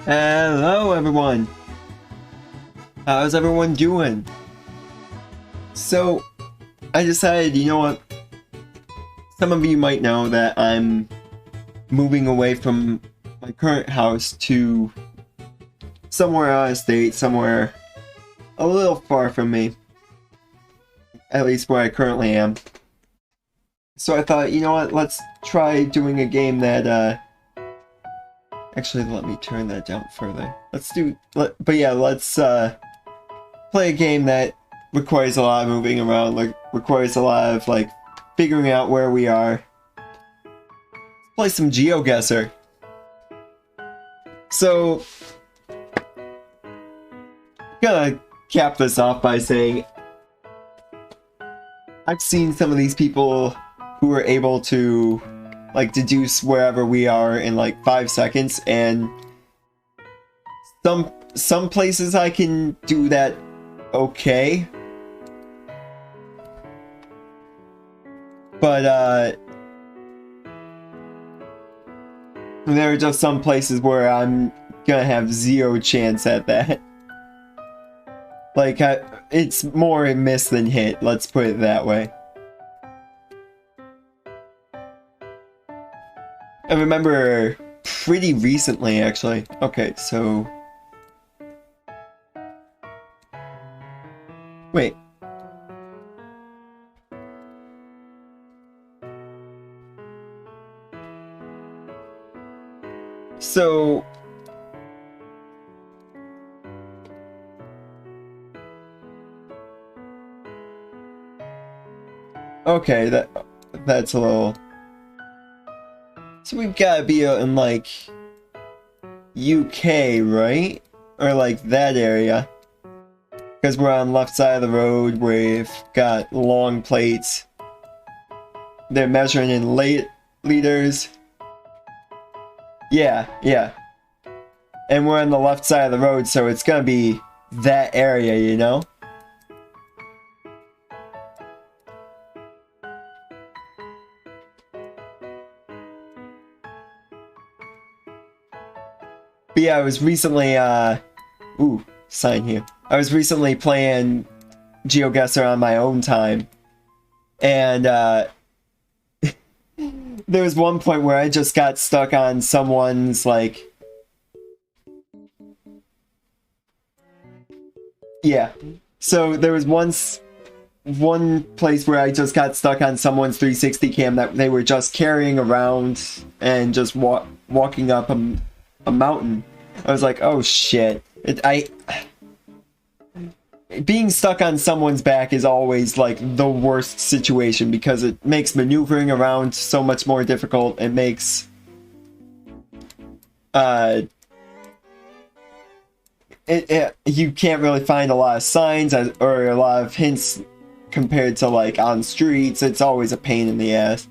Hello everyone! How's everyone doing? So, I decided, you know what? Some of you might know that I'm moving away from my current house to somewhere out of state, somewhere a little far from me. At least where I currently am. So I thought, you know what? Let's try doing a game that, actually, let me turn that down further. Let's play a game that requires a lot of moving around, like, requires a lot of, like, figuring out where we are. Let's play some GeoGuessr. So, I'm gonna cap this off by saying, I've seen some of these people who are able to like deduce wherever we are in like 5 seconds, and some places I can do that okay, but there are just some places where I'm gonna have zero chance at that. Like, it's more a miss than hit, let's put it that way. I remember pretty recently, actually. Okay, so... Wait. So... Okay, that's a little... So we've gotta be in, like, UK, right? Or, like, that area. Because we're on left side of the road, we've got long plates. They're measuring in liters. Yeah. And we're on the left side of the road, so it's gonna be that area, you know? But yeah, I was recently, ooh, sign here. I was recently playing GeoGuessr on my own time. And, there was one point where I just got stuck on someone's, like... Yeah. So there was one place where I just got stuck on someone's 360 cam that they were just carrying around and just walking up a mountain. I was like, oh shit. Being stuck on someone's back is always like the worst situation because it makes maneuvering around so much more difficult. It makes you can't really find a lot of signs or a lot of hints compared to like on streets. It's always a pain in the ass.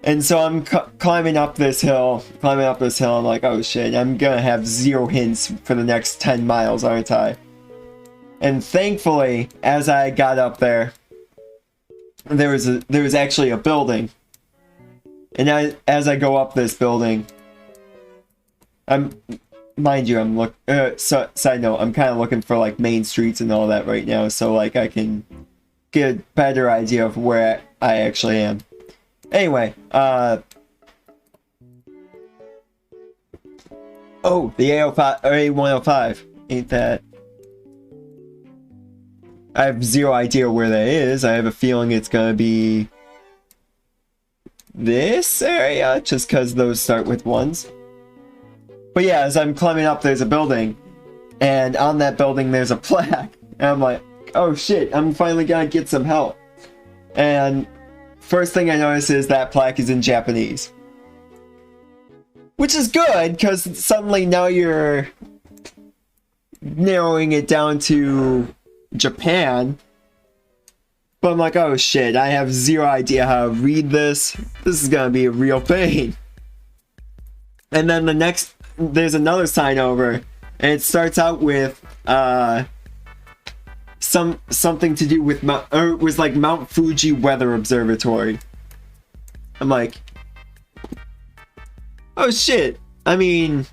And so I'm climbing up this hill, I'm like, oh shit, I'm gonna have zero hints for the next 10 miles, aren't I? And thankfully, as I got up there, there was actually a building. And as I go up this building, mind you, side note, I'm kind of looking for like main streets and all that right now, so like I can get a better idea of where I actually am. Anyway, oh, the A05 or A105, ain't that? I have zero idea where that is. I have a feeling it's gonna be this area, just because those start with ones. But yeah, as I'm climbing up, there's a building, and on that building there's a plaque, and I'm like, oh shit, I'm finally gonna get some help. And first thing I notice is that plaque is in Japanese. Which is good, because suddenly now you're narrowing it down to Japan. But I'm like, oh shit, I have zero idea how to read this. This is gonna be a real pain. And then there's another sign over, and it starts out with, something to do with it was like Mount Fuji Weather Observatory. I'm like, oh shit. I mean,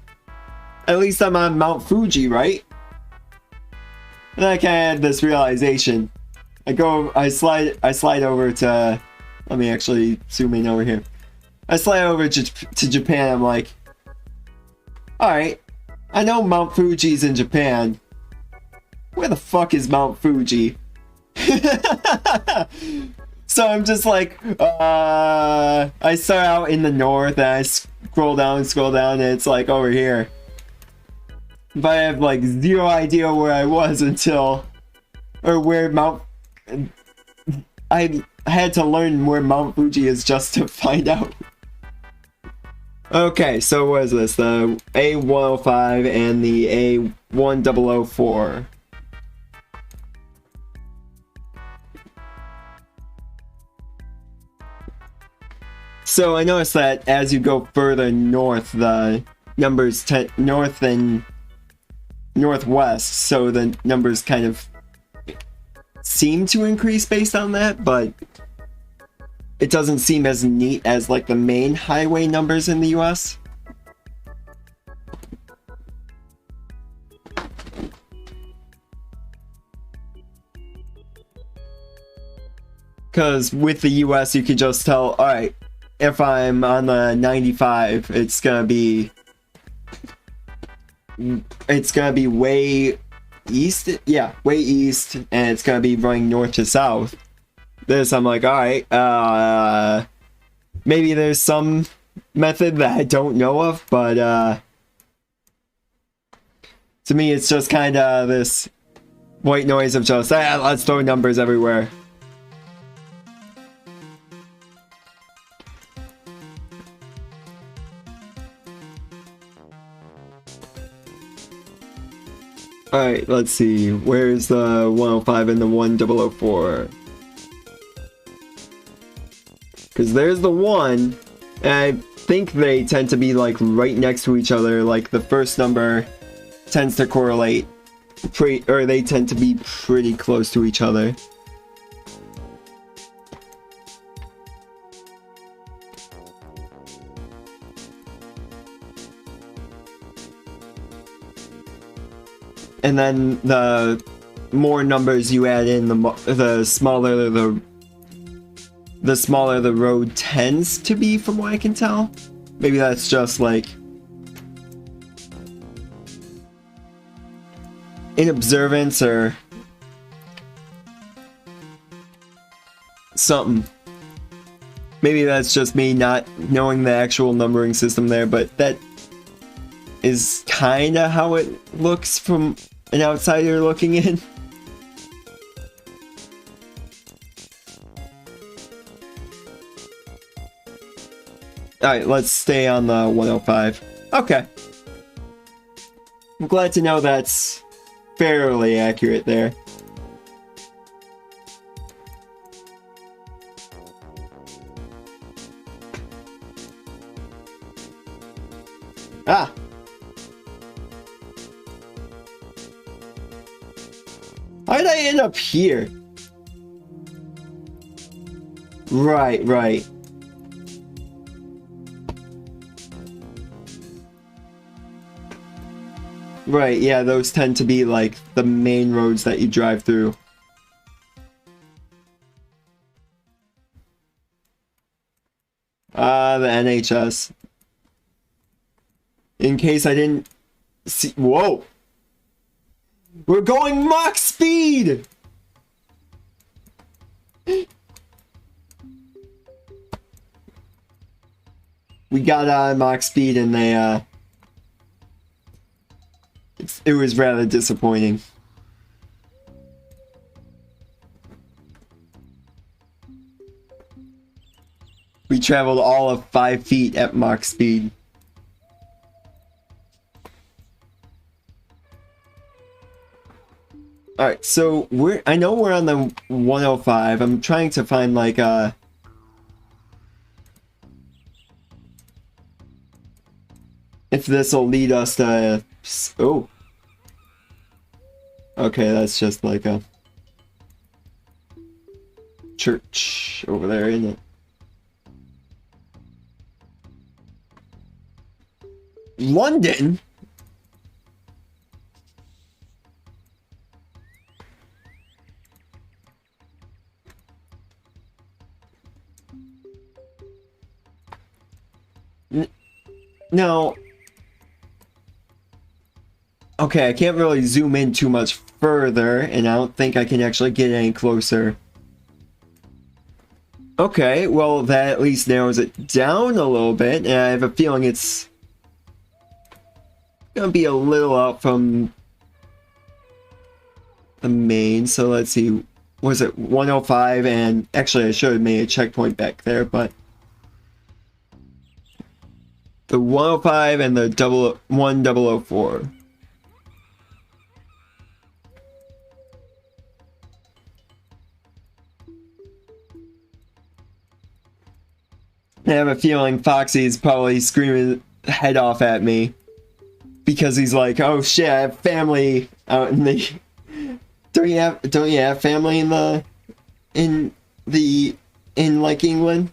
At least I'm on Mount Fuji, right? And I kind of had this realization. I slide over to, let me actually zoom in over here. I slide over to Japan. I'm like, alright, I know Mount Fuji's in Japan. Where the fuck is Mount Fuji? So I'm just like, I start out in the north and I scroll down, and it's like over here. But I have like zero idea where I was until, or where I had to learn where Mount Fuji is just to find out. Okay, so what is this? The A105 and the A1004. So I noticed that as you go further north, the numbers north and northwest, so the numbers kind of seem to increase based on that, but it doesn't seem as neat as like the main highway numbers in the US. Because with the US you could just tell, alright, if I'm on the 95, it's gonna be way east, yeah, way east, and it's gonna be running north to south. This, I'm like, alright, maybe there's some method that I don't know of, but to me it's just kind of this white noise of just, let's throw numbers everywhere. Alright, let's see. Where's the 105 and the 1004? Because there's the 1, and I think they tend to be like right next to each other. Like the first number tends to correlate, or they tend to be pretty close to each other. And then the more numbers you add in, the smaller the road tends to be, from what I can tell. Maybe that's just like in observance or something. Maybe that's just me not knowing the actual numbering system there, but that is kinda how it looks from an outsider looking in. Alright, let's stay on the 105. Okay. I'm glad to know that's fairly accurate there. Ah! How did I end up here? Right, right. Right, yeah, those tend to be like the main roads that you drive through. The NHS. In case I didn't see. Whoa! We're going Mach speed! We got Mach speed and they it was rather disappointing. We traveled all of 5 feet at Mach speed. Alright, so I know we're on the 105. I'm trying to find like if this will lead us to, oh. Okay, that's just like a church over there, isn't it? London? Now, okay, I can't really zoom in too much further, and I don't think I can actually get any closer. Okay, well, that at least narrows it down a little bit, and I have a feeling it's gonna be a little out from the main. So let's see, was it 105? And actually, I should have made a checkpoint back there, but the 105 and the 1004. I have a feeling Foxy's probably screaming head off at me because he's like, "Oh shit, I have family out in the." Don't you have family in like England?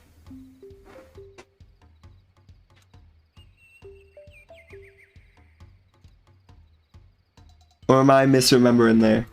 Or am I misremembering there?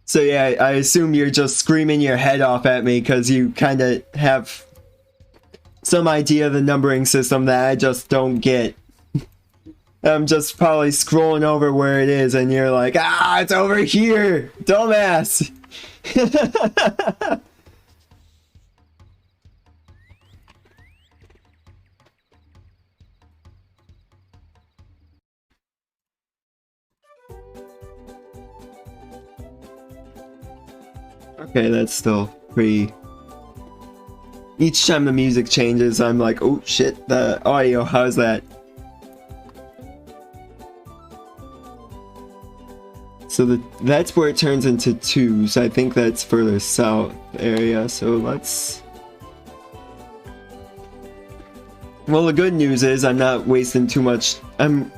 So yeah, I assume you're just screaming your head off at me because you kind of have some idea of the numbering system that I just don't get. I'm just probably scrolling over where it is and you're like, ah, it's over here, dumbass. Okay, that's still pretty... Each time the music changes, I'm like, oh shit, the audio, how's that? So that's where it turns into 2s. I think that's further south area, so let's... Well, the good news is I'm not wasting too much... I'm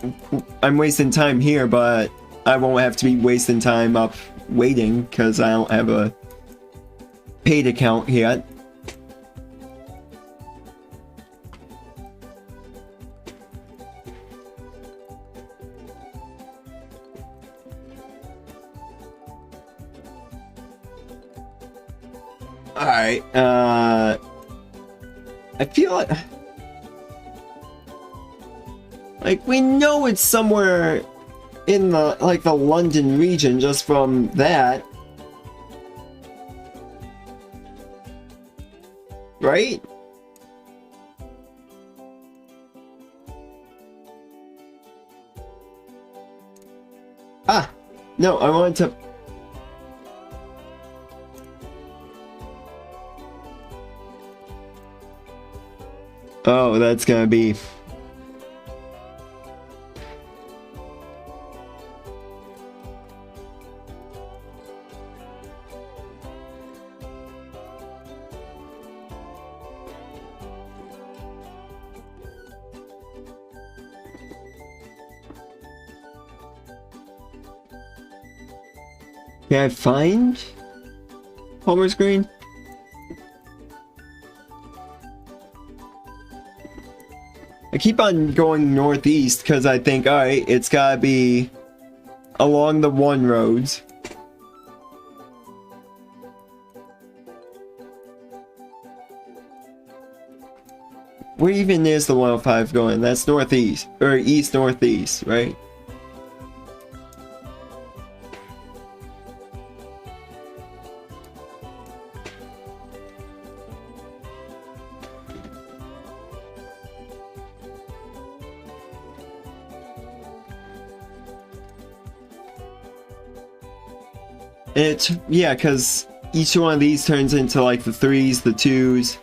wasting time here, but I won't have to be wasting time up waiting, because I don't have a paid account yet. Alright, I feel like we know it's somewhere in the, like, the London region just from that. Right? Ah! No, I wanted to... Oh, that's gonna be... Can I find Palmer's Green? I keep on going northeast because I think, alright, it's gotta be along the 1 roads. Where even is the 105 going? That's northeast, or east-northeast, right? It's, yeah, because each one of these turns into like the 3s, the 2s.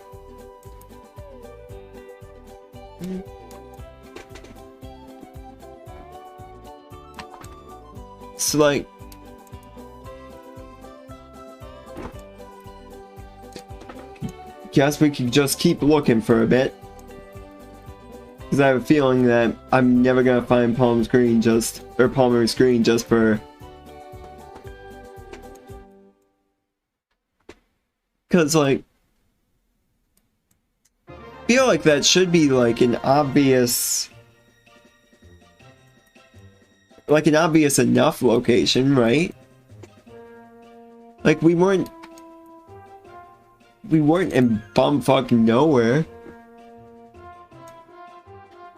So like, guess we could just keep looking for a bit. Because I have a feeling that I'm never gonna find Palmer's Green just for Because, like, I feel like that should be, like, an obvious enough location, right? Like, we weren't in bumfuck nowhere.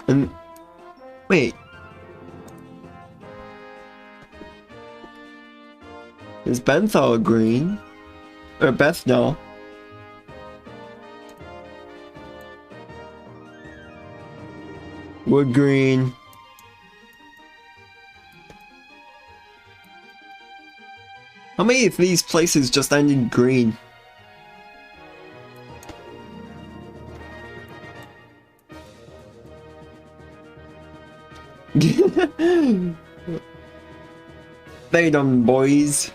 And, wait. Is Benthal green? Or Bethnal? Wood green. How many of these places just end in green? They done, boys.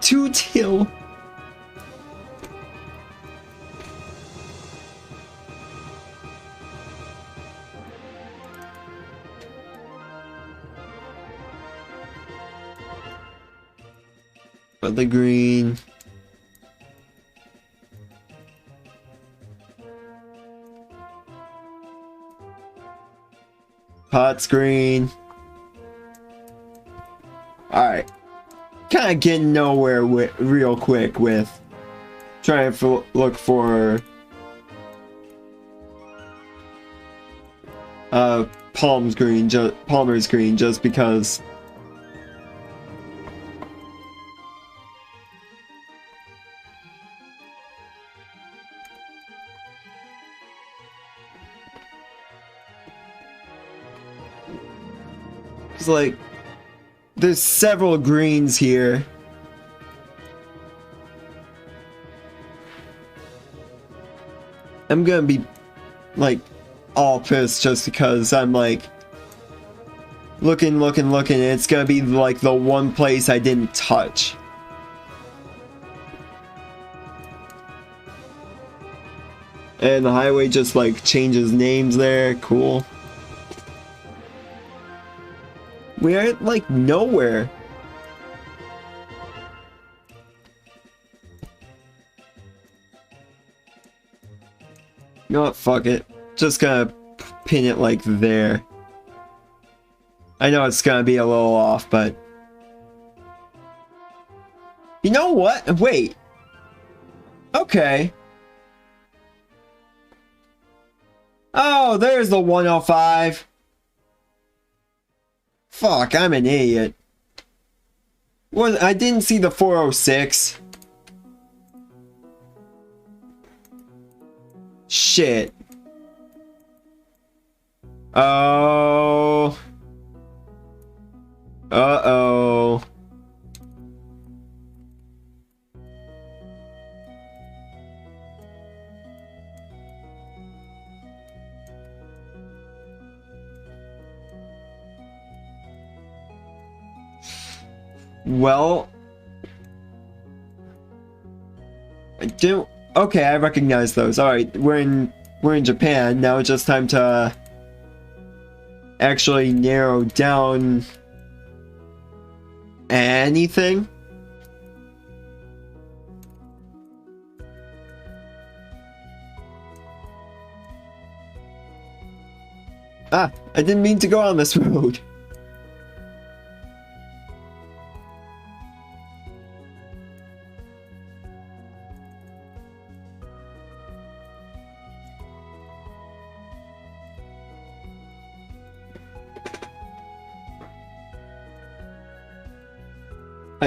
Two till. But the green. Pot's green. Alright. Kind of getting nowhere real quick with trying to look for Palmer's green just because it's like there's several greens here. I'm gonna be like all pissed just because I'm like looking, and it's gonna be like the one place I didn't touch. And the highway just like changes names there. Cool. We are like nowhere. You know what? Fuck it. Just gonna pin it like there. I know it's gonna be a little off, but you know what? Wait. Okay. Oh, there's the 105. Fuck, I'm an idiot. What? I didn't see the 406. Shit. Oh. Uh-oh. Well, I do. Okay, I recognize those. All right, we're in Japan now. It's just time to actually narrow down anything. Ah, I didn't mean to go on this road.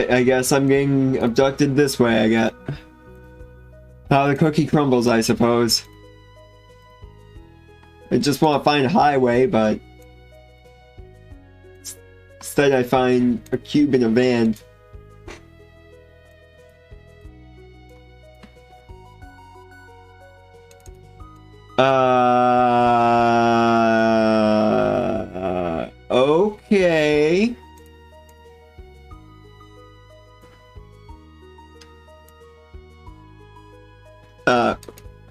I guess I'm getting abducted this way, I get. How the cookie crumbles, I suppose. I just want to find a highway, but instead I find a cube in a van. Okay.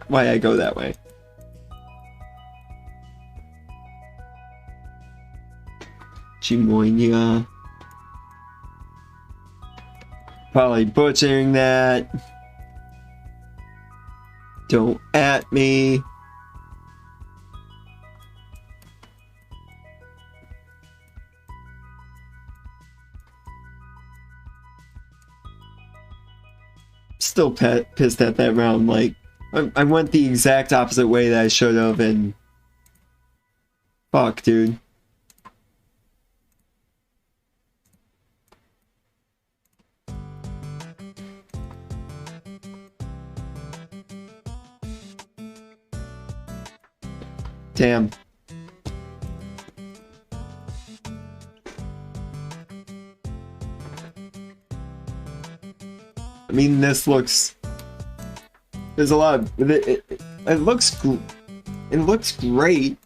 Why I go that way? Chimonia. Probably butchering that. Don't at me. Still pissed at that round. Like, I went the exact opposite way that I should have, and fuck, dude. Damn. I mean, this looks... There's a lot of... It looks great.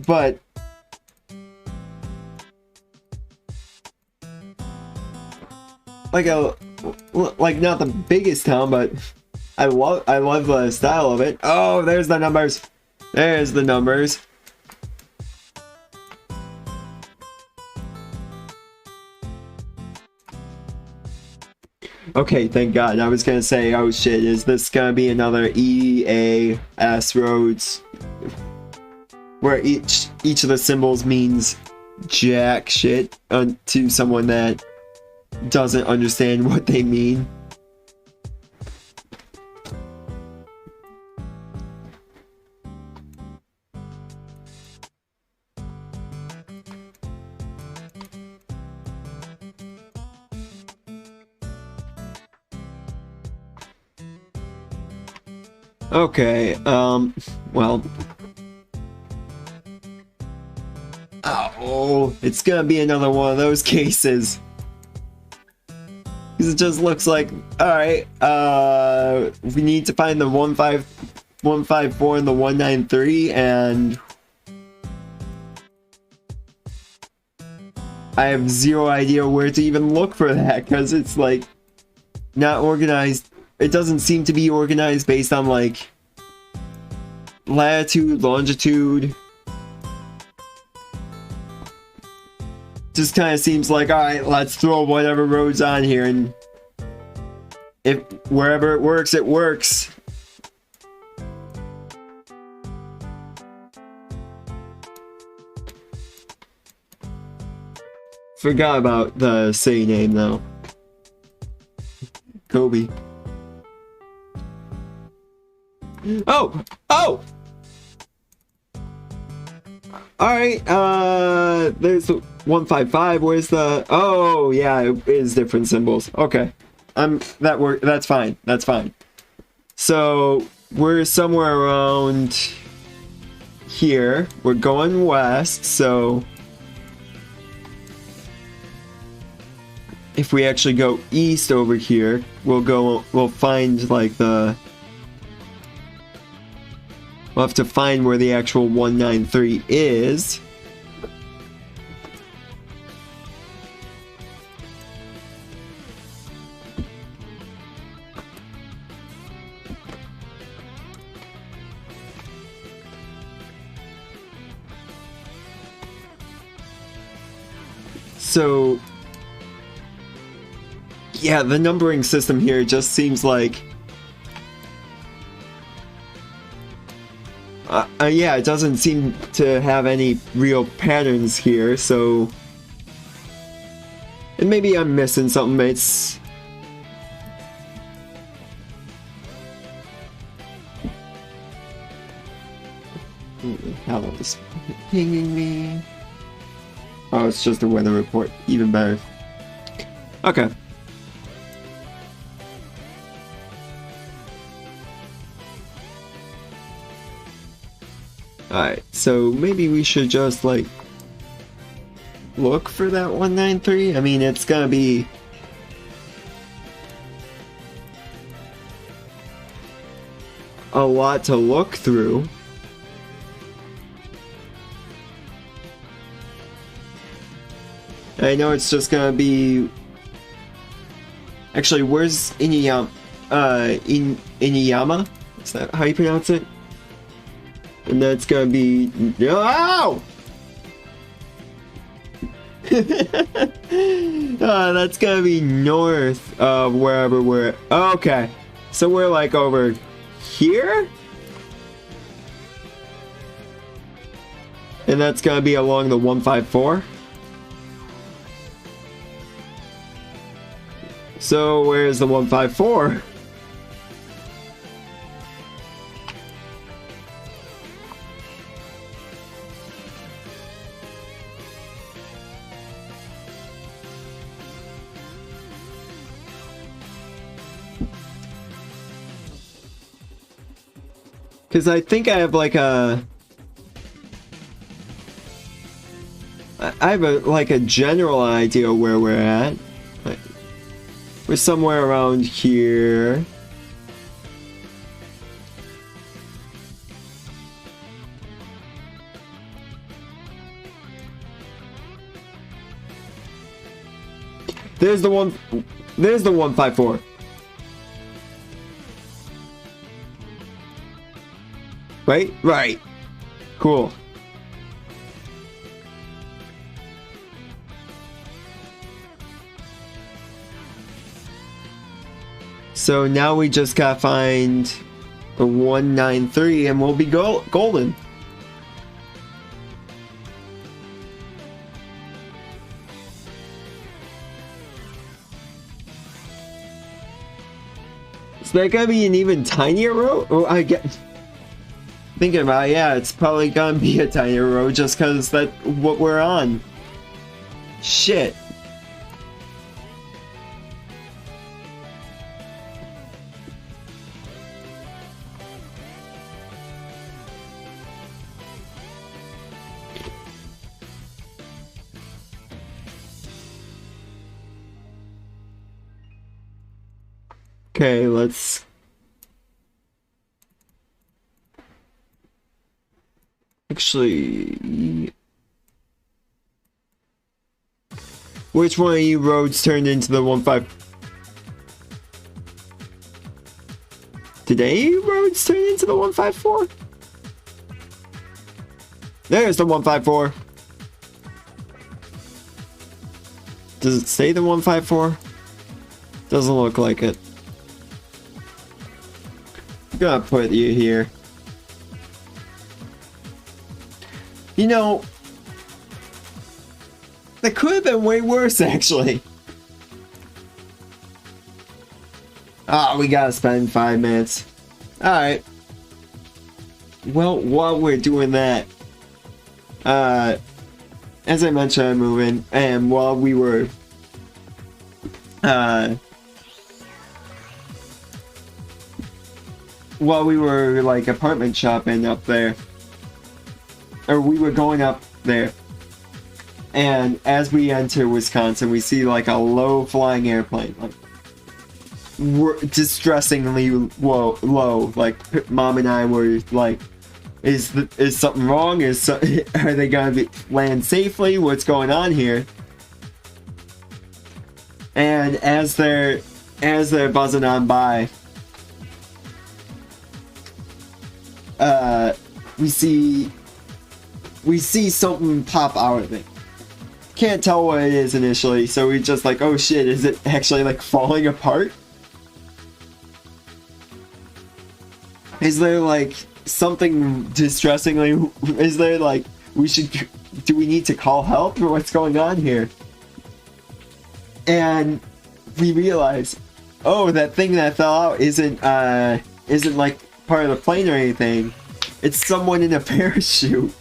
But... Like not the biggest town, but... I love the style of it. Oh, there's the numbers. There's the numbers. Okay, thank God. I was gonna say, oh shit, is this gonna be another EAS roads where each of the symbols means jack shit to someone that doesn't understand what they mean? Okay, well... Oh, it's gonna be another one of those cases. Because it just looks like, alright, we need to find the 154 and the 193, and... I have zero idea where to even look for that, because it's like, not organized. It doesn't seem to be organized based on, like, latitude, longitude. Just kind of seems like, alright, let's throw whatever roads on here, and if wherever it works, it works. Forgot about the city name, though. Kobe. Oh! Oh! Alright, there's 155, where's the... Oh, yeah, it is different symbols. Okay. That's fine, that's fine. So, we're somewhere around here. We're going west, so... If we actually go east over here, we'll find, like, the... We'll have to find where the actual 193 is. So, yeah, the numbering system here just seems like... yeah, it doesn't seem to have any real patterns here, so... And maybe I'm missing something, it's... How about this? Pinging me... Oh, it's just a weather report. Even better. Okay. Alright, so maybe we should just, like, look for that 193? I mean, it's gonna be... a lot to look through. I know it's just gonna be... Actually, where's Inuyama? Inuyama? Is that how you pronounce it? And that's gonna be... Oh! That's gonna be north of wherever we're... Okay. So we're like over here? And that's gonna be along the 154? So where's the 154? Because I think I have like a... I have like a general idea where we're at. We're somewhere around here. There's the 154. Right? Right. Cool. So now we just gotta find the 193 and we'll be golden. Is that gonna be an even tinier road? Oh, I get... Thinking about it, yeah, it's probably gonna be a tinier road just because that's what we're on. Shit. Okay, let's... Actually... Which one of you roads turned into the 15... Did any roads turn into the 154? There's the 154. Does it say the 154? Doesn't look like it. I'm gonna put you here. You know, that could have been way worse, actually. Ah, we gotta spend 5 minutes. Alright. Well, while we're doing that, as I mentioned, I'm moving, and while we were, like apartment shopping up there, or we were going up there, and as we enter Wisconsin, we see like a low flying airplane, like distressingly low. Like Mom and I were like, is something wrong? Are they gonna land safely? What's going on here? And as they're buzzing on by, we see something pop out of it. Can't tell what it is initially, so we just like, oh shit, is it actually like falling apart? Is there like something distressingly, is there like, do we need to call help or what's going on here? And we realize, oh, that thing that fell out isn't like part of the plane or anything. It's someone in a parachute.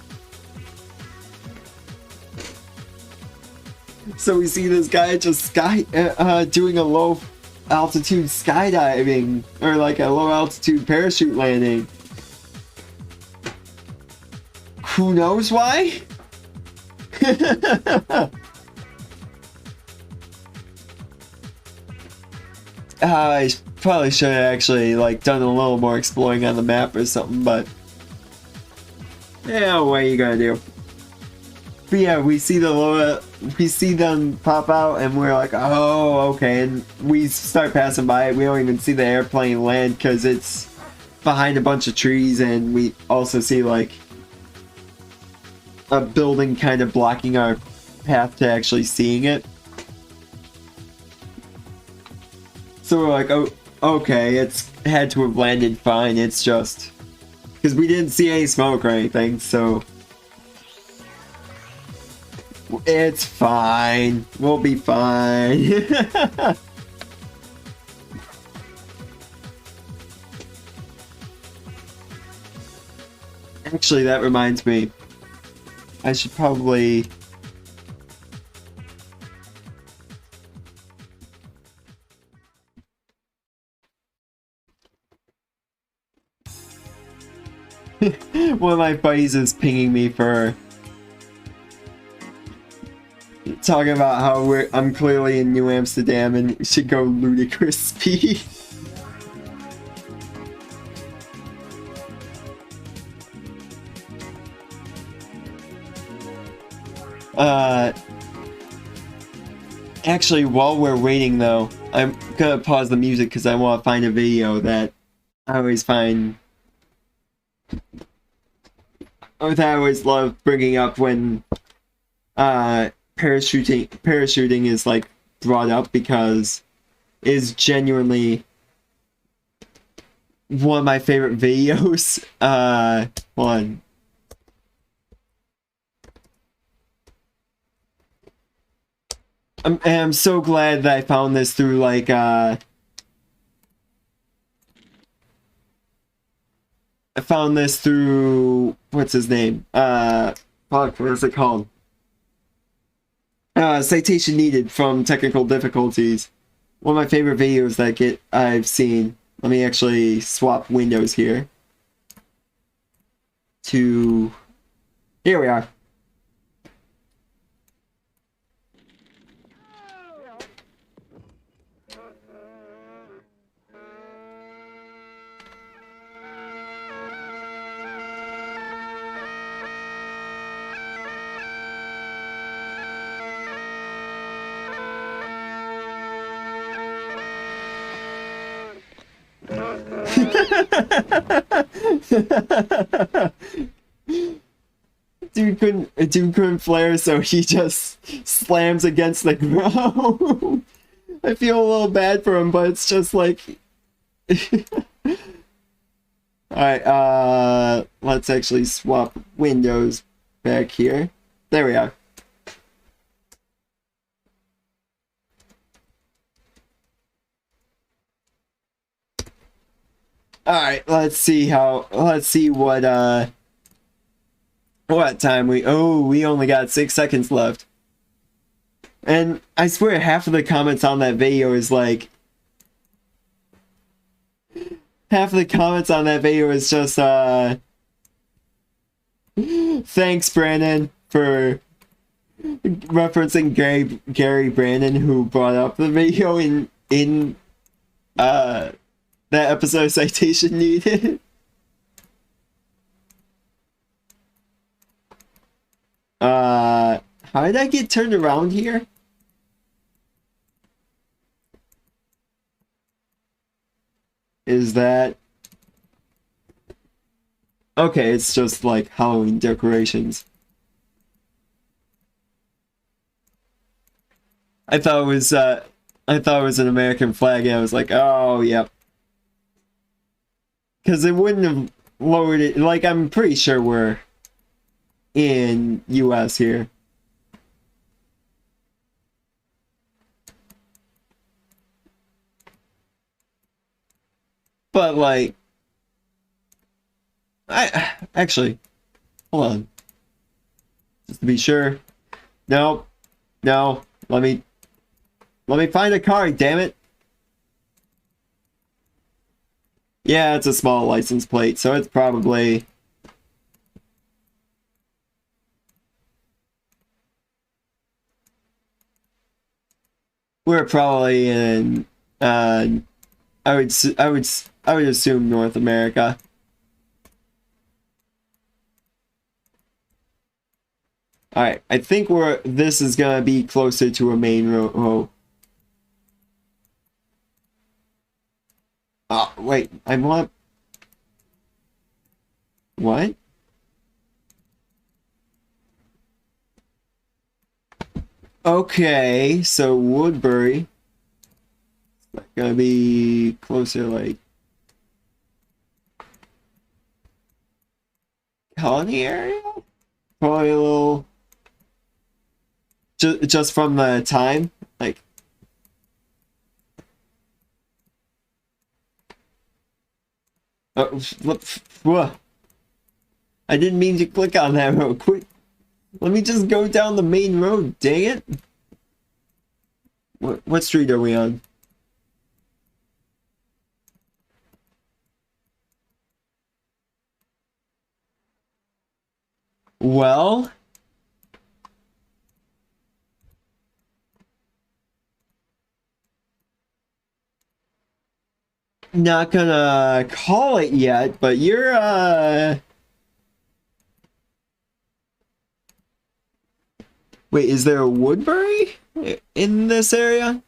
So we see this guy just doing a low altitude skydiving, or like a low altitude parachute landing. Who knows why? I probably should have actually like done a little more exploring on the map or something, but yeah, what are you gonna do? But yeah, we see them pop out, and we're like, oh, okay, and we start passing by it. We don't even see the airplane land because it's behind a bunch of trees, and we also see like a building kind of blocking our path to actually seeing it. So we're like, oh, okay, it's had to have landed fine. It's just because we didn't see any smoke or anything, so it's fine. We'll be fine. Actually, that reminds me. I should probably... One of my buddies is pinging me for talking about how I'm clearly in New Amsterdam and we should go ludicrous speed. Actually, while we're waiting though, I'm gonna pause the music because I want to find a video that I always find, or that I always love bringing up when parachuting is like brought up, because it is genuinely one of my favorite videos. Hold on. I'm so glad that I found this through like I found this through, what's his name? Fuck, what is it called? Citation Needed from Technical Difficulties. One of my favorite videos that I've seen. Let me actually swap windows here. Here we are. Dude couldn't flare, so he just slams against the ground. I feel a little bad for him, but it's just like alright, let's actually swap windows back here. There we are. Alright, let's see what time we only got 6 seconds left. And I swear half of the comments on that video is like, just thanks Brandon for referencing Gary Brandon, who brought up the video in that episode of Citation Needed. How did I get turned around here? Is that... Okay, it's just like Halloween decorations. I thought it was an American flag, and I was like, oh, yep. Because it wouldn't have lowered it. Like, I'm pretty sure we're in US here. But like, actually, hold on, just to be sure. No, let me find a card, damn it. Yeah, it's a small license plate, so it's probably... We're probably in, I would assume North America. Alright, I think this is gonna be closer to a main road. Oh, wait, I want... What? Okay, so Woodbury. Gonna be closer, like Colony area? Probably a little. Just from the time, like. I didn't mean to click on that real quick. Let me just go down the main road, dang it. What street are we on? Well, not gonna call it yet, but you're wait, is there a Woodbury in this area?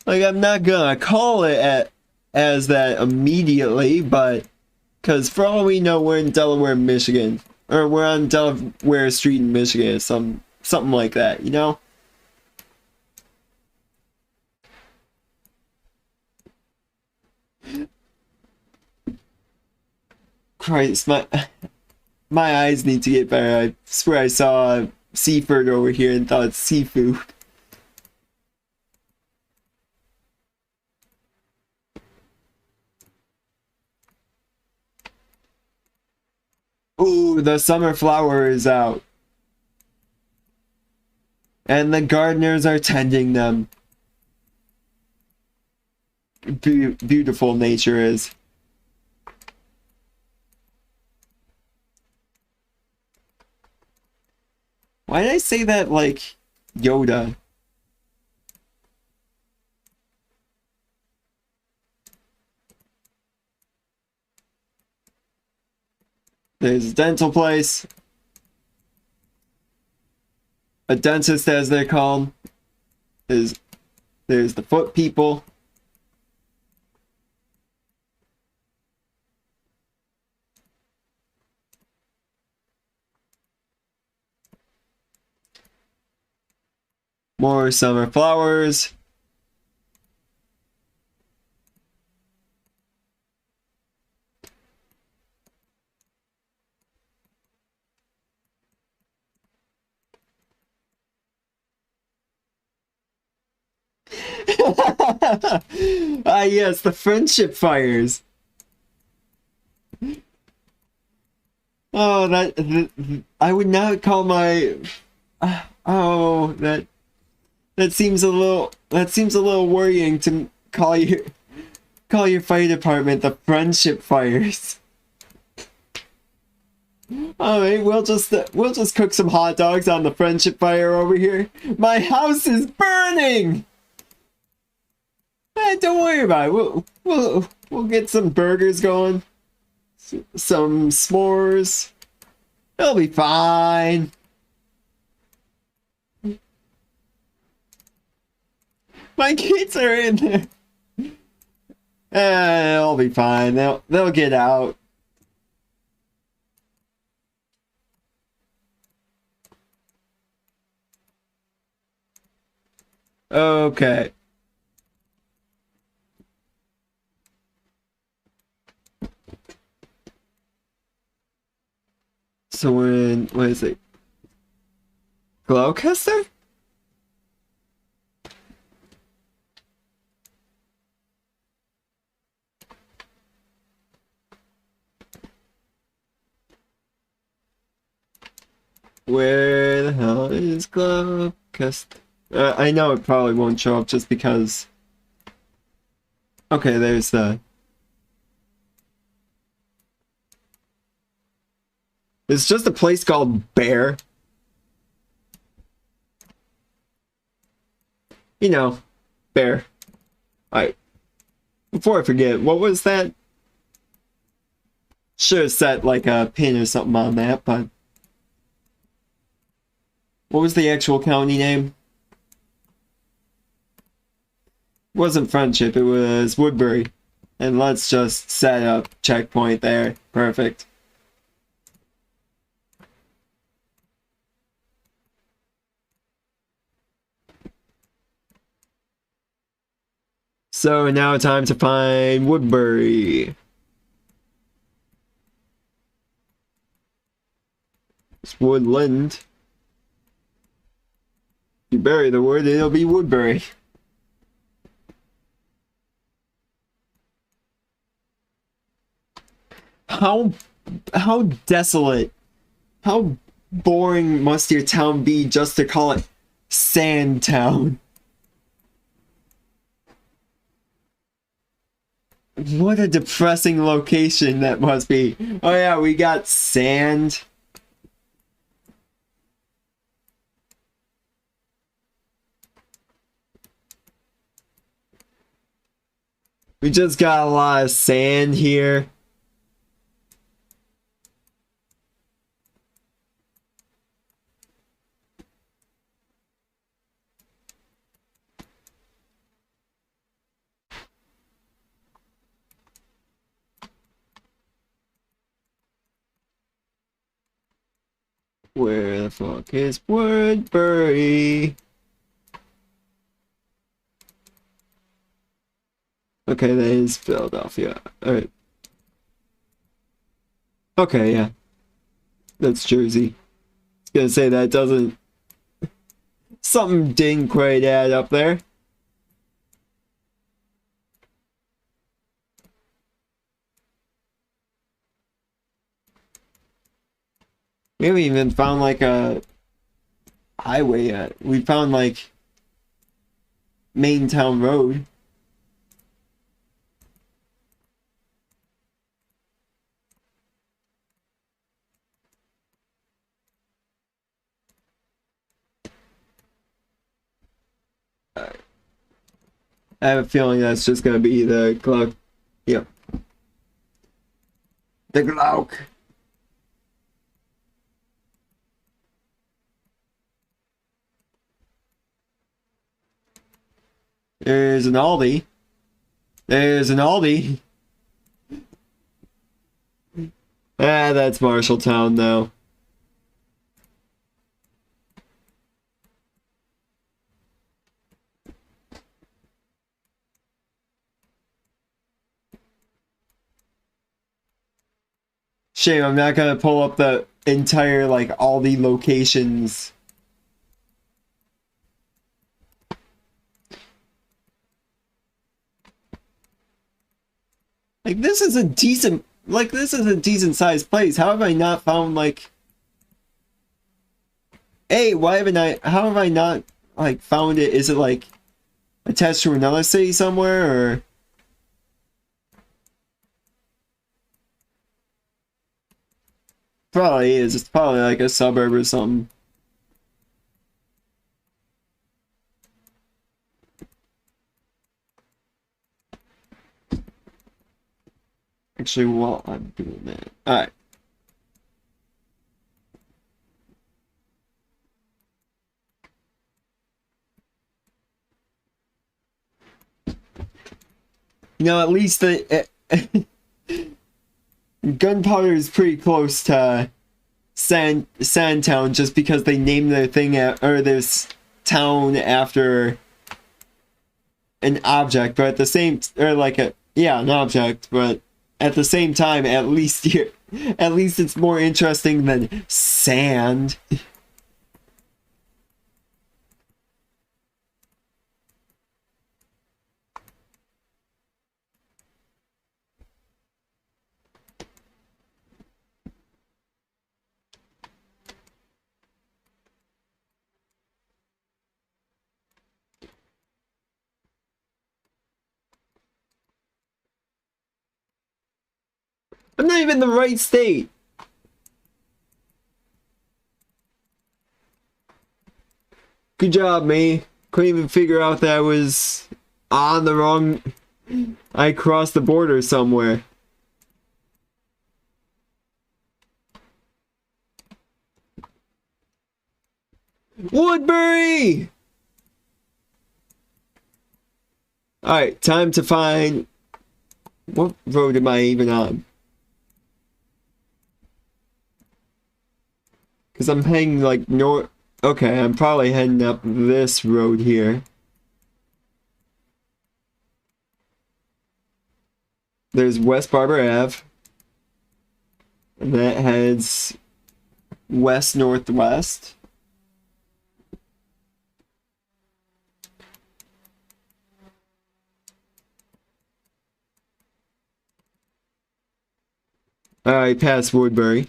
Like, I'm not gonna call it as that immediately, but because for all we know, we're in Delaware, Michigan, or we're on Delaware Street in Michigan, something like that, you know? Christ, my eyes need to get better. I swear I saw seafood over here and thought it's seafood. Ooh, the summer flower is out. And the gardeners are tending them. Beautiful nature is. Why did I say that like Yoda? There's a dental place. A dentist, as they're called. There's the foot people. More summer flowers. Ah, yes, the friendship fires. Oh, I would not call my. Oh, that seems a little worrying to call your fire department the friendship fires. All right, we'll just cook some hot dogs on the friendship fire over here. My house is burning. Don't worry about it. We'll get some burgers going. Some s'mores. It'll be fine. My kids are in there. It'll be fine. They'll get out. Okay. So what is it? GeoGuessr? Where the hell is GeoGuessr? I know it probably won't show up just because. Okay, there's the. It's just a place called Bear. You know, Bear. Alright. Before I forget, what was that? Should have set like a pin or something on that, but. What was the actual county name? wasn't Friendship, it was Woodbury. And let's just set up checkpoint there. Perfect. So now time to find Woodbury. It's Woodland. You bury the wood, it'll be Woodbury. How desolate, how boring must your town be just to call it Sand Town? What a depressing location that must be. Oh yeah, we got sand. We just got a lot of sand here. Where the fuck is Woodbury? Okay, that is Philadelphia. Alright. Okay, yeah. That's Jersey. I was gonna say that doesn't... Something didn't quite add up there. We haven't even found like a highway yet. We found like Main Town Road. I have a feeling that's just gonna be the Glock. Yep. The Glock. There's an Aldi. There's an Aldi. Ah, that's Marshalltown now. Shame I'm not gonna pull up the entire like Aldi locations. Like this is a decent sized place. How have I not found like why haven't how have I not like found it? Is it like attached to another city somewhere or probably is. It's probably like a suburb or something. Actually, while I'm doing that. Alright. You know, at least the gunpowder is pretty close to Sandtown just because they named their thing or this town after an object, but at the same or like an object, but at the same time, at least it's more interesting than sand. I'm not even in the right state. Good job, me. Couldn't even figure out that I was on the wrong... I crossed the border somewhere. Woodbury! Alright, time to find... What road am I even on? Because I'm heading like north... Okay, I'm probably heading up this road here. There's West Barber Ave. And that heads west-northwest. Alright, past Woodbury.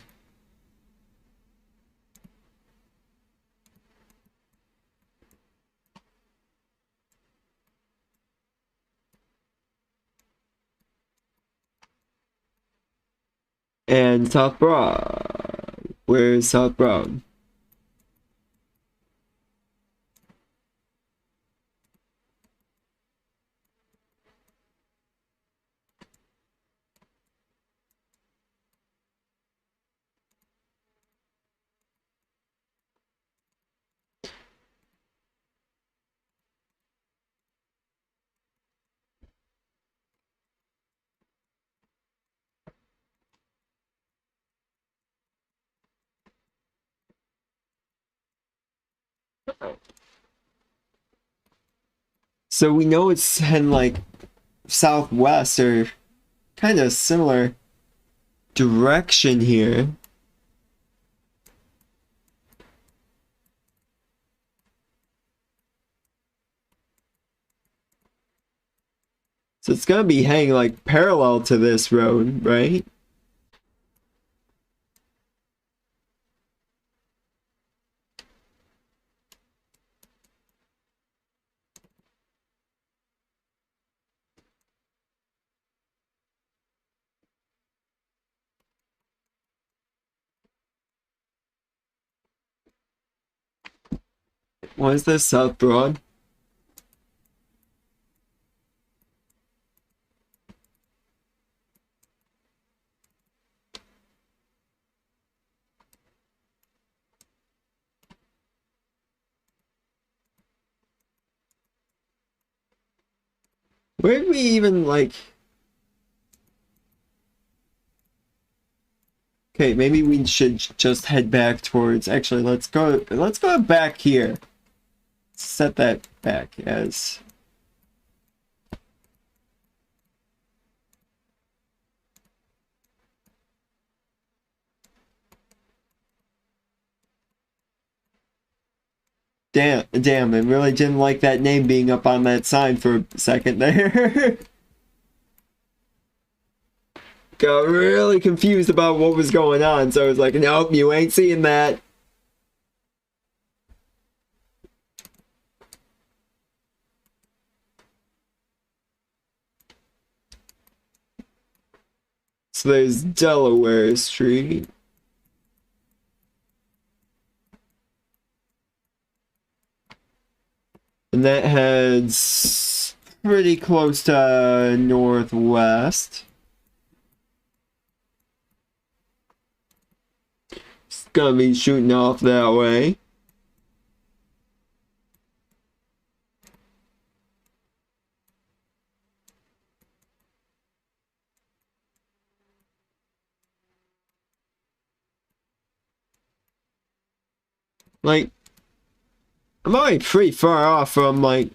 And South Broad. Where's South Broad? So we know it's heading like southwest or kind of similar direction here. So it's gonna be heading like parallel to this road, right? What is this, South Broad? Where did we even like... Okay, maybe we should just head back towards... Actually, let's go back here. Set that back as... Damn, I really didn't like that name being up on that sign for a second there. Got really confused about what was going on, so I was like, nope, you ain't seeing that. So there's Delaware Street. And that heads pretty close to northwest. It's gonna be shooting off that way. Like, I'm already pretty far off from, like,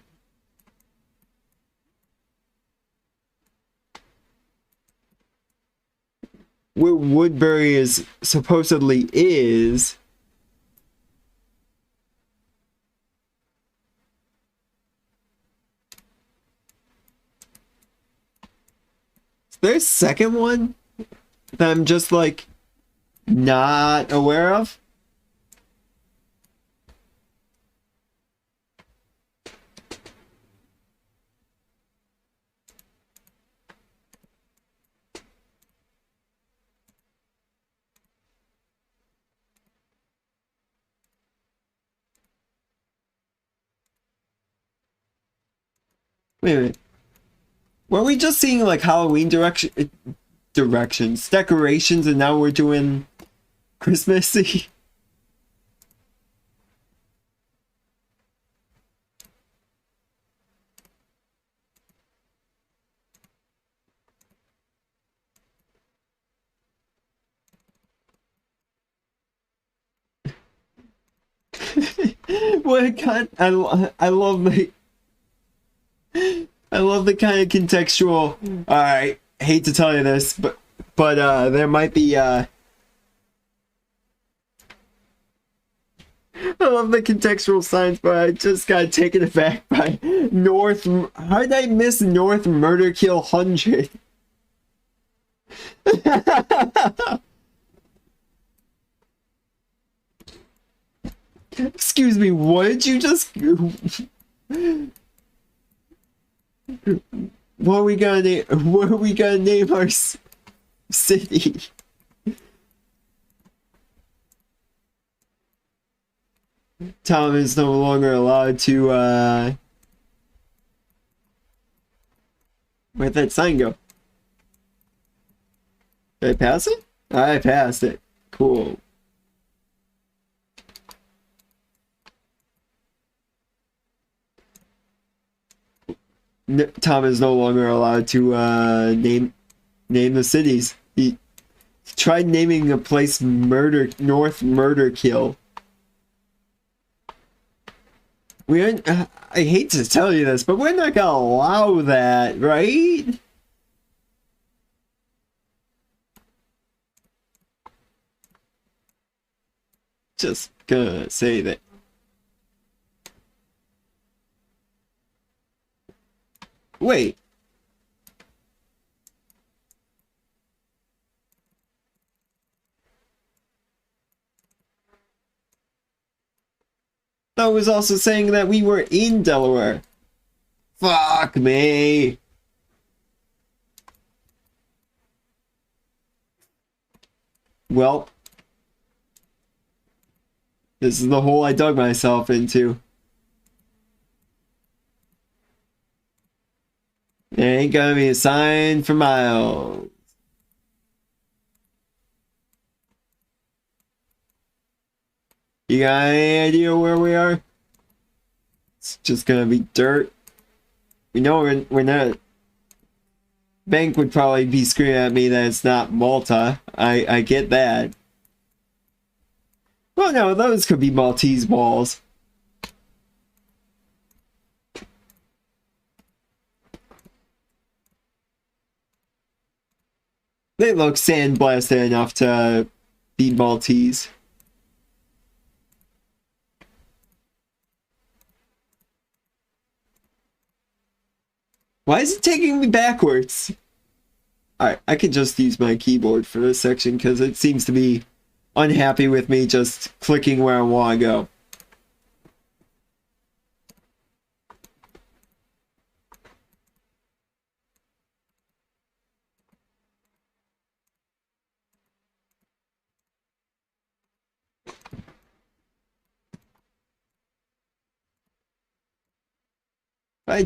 where Woodbury is supposedly is. Is there a second one that I'm just, like, not aware of? Wait a minute. Were we just seeing like Halloween decorations, and now we're doing Christmassy? What a con- I love the kind of contextual. Alright, hate to tell you this, but there might be I love the contextual signs, but I just got taken aback by North. How did I miss North Murder Kill 100? Excuse me, what did you just... What are we gonna name our city? Tom is no longer allowed to, where'd that sign go? Did I pass it? I passed it. Cool. Tom is no longer allowed to name the cities. He tried naming a place North Murder Kill. We aren't, I hate to tell you this, but we're not gonna allow that, right? Just gonna say that. Wait. That was also saying that we were in Delaware. Fuck me. Well, this is the hole I dug myself into. There ain't gonna be a sign for miles. You got any idea where we are? It's just gonna be dirt. We know we're not. Bank would probably be screaming at me that it's not Malta. I get that. Well, no, those could be Maltese balls. They look sandblasted enough to be Maltese. Why is it taking me backwards? Alright, I could just use my keyboard for this section because it seems to be unhappy with me just clicking where I want to go. I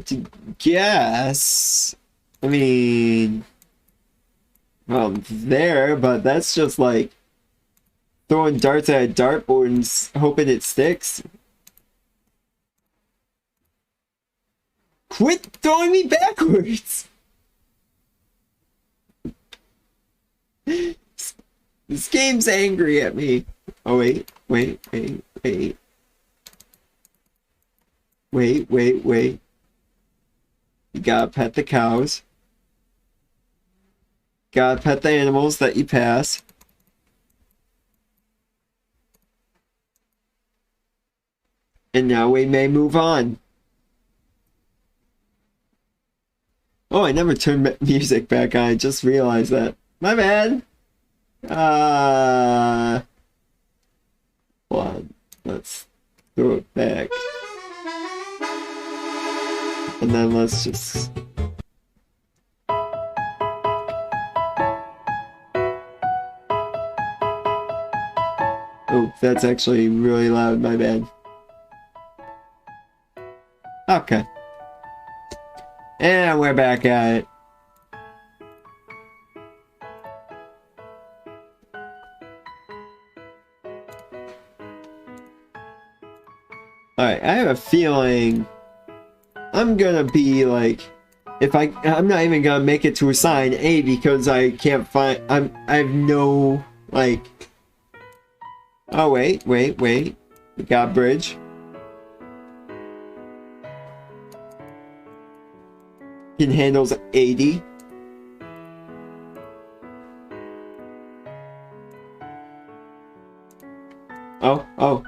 guess. I mean, well, there, but that's just like throwing darts at a dartboard and hoping it sticks. Quit throwing me backwards! This game's angry at me. Oh, wait. Wait. You gotta pet the cows. Gotta pet the animals that you pass. And now we may move on. Oh, I never turned music back on. I just realized that. My bad. Hold on. Let's throw it back. And then let's just... Oh, that's actually really loud, my bad. Okay. And we're back at it. Alright, I have a feeling I'm gonna be like, if I'm not even gonna make it to a sign, A, because I can't find, I have no, like, oh wait, We got bridge. Can handles 80. Oh.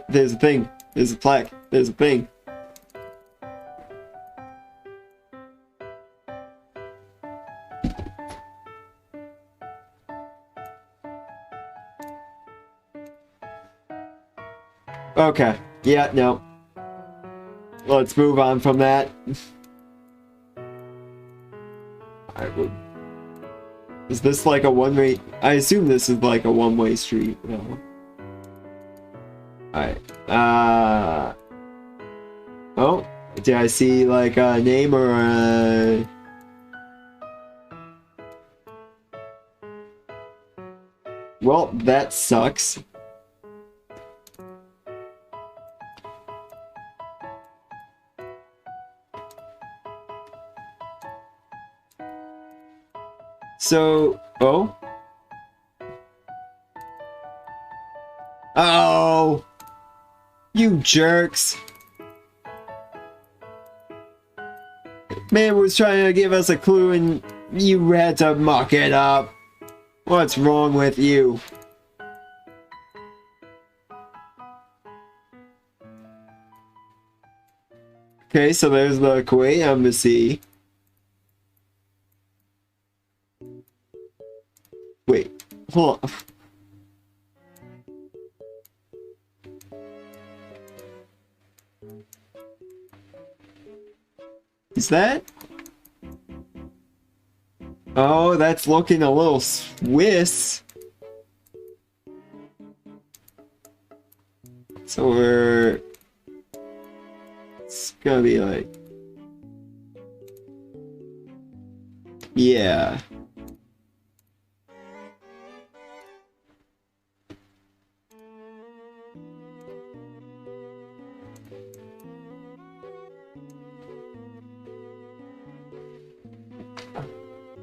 There's a thing. There's a plaque. There's a thing. Okay. Yeah, no. Let's move on from that. Is this like a one-way? I assume this is like a one-way street. No. Alright. Oh, did I see like a name or a... Well, that sucks. So, oh. Oh! You jerks! Man was trying to give us a clue and you had to muck it up. What's wrong with you? Okay, so there's the Kuwait embassy. Wait, hold on. Is that? Oh, that's looking a little Swiss. So we're... It's gonna be like... Yeah.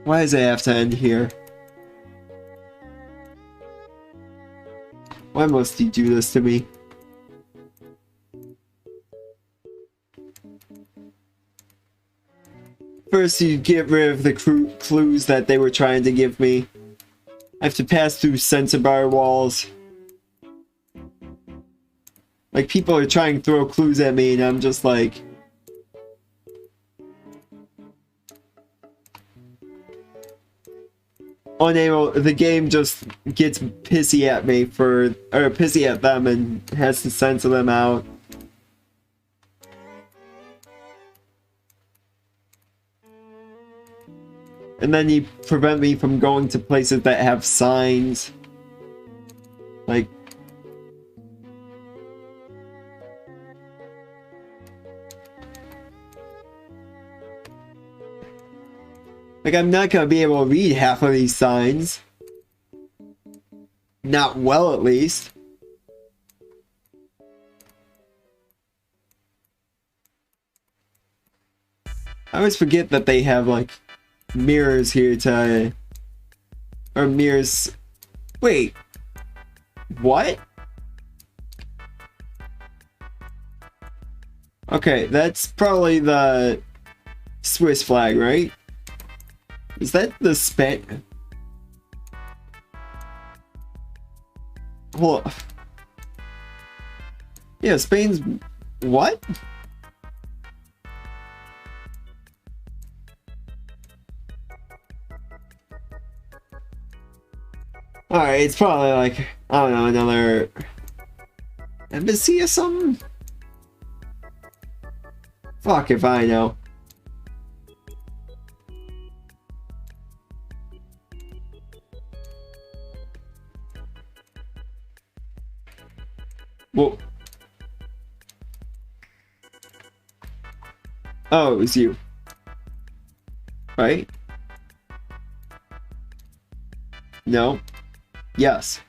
Why does it have to end here? Why must he do this to me? First you get rid of the clues that they were trying to give me. I have to pass through sensor bar walls. Like, people are trying to throw clues at me and I'm just like... unable. The game just gets pissy at me or pissy at them and has to censor them out. And then you prevent me from going to places that have signs. Like... Like, I'm not gonna be able to read half of these signs. Not well, at least. I always forget that they have, like, mirrors here to... Or mirrors... Wait. What? Okay, that's probably the Swiss flag, right? Is that the Spain? Hold on. Yeah, Spain's... What? Alright, it's probably like, I don't know, another embassy or something? Fuck if I know. Well, oh, it was you, right? No. Yes.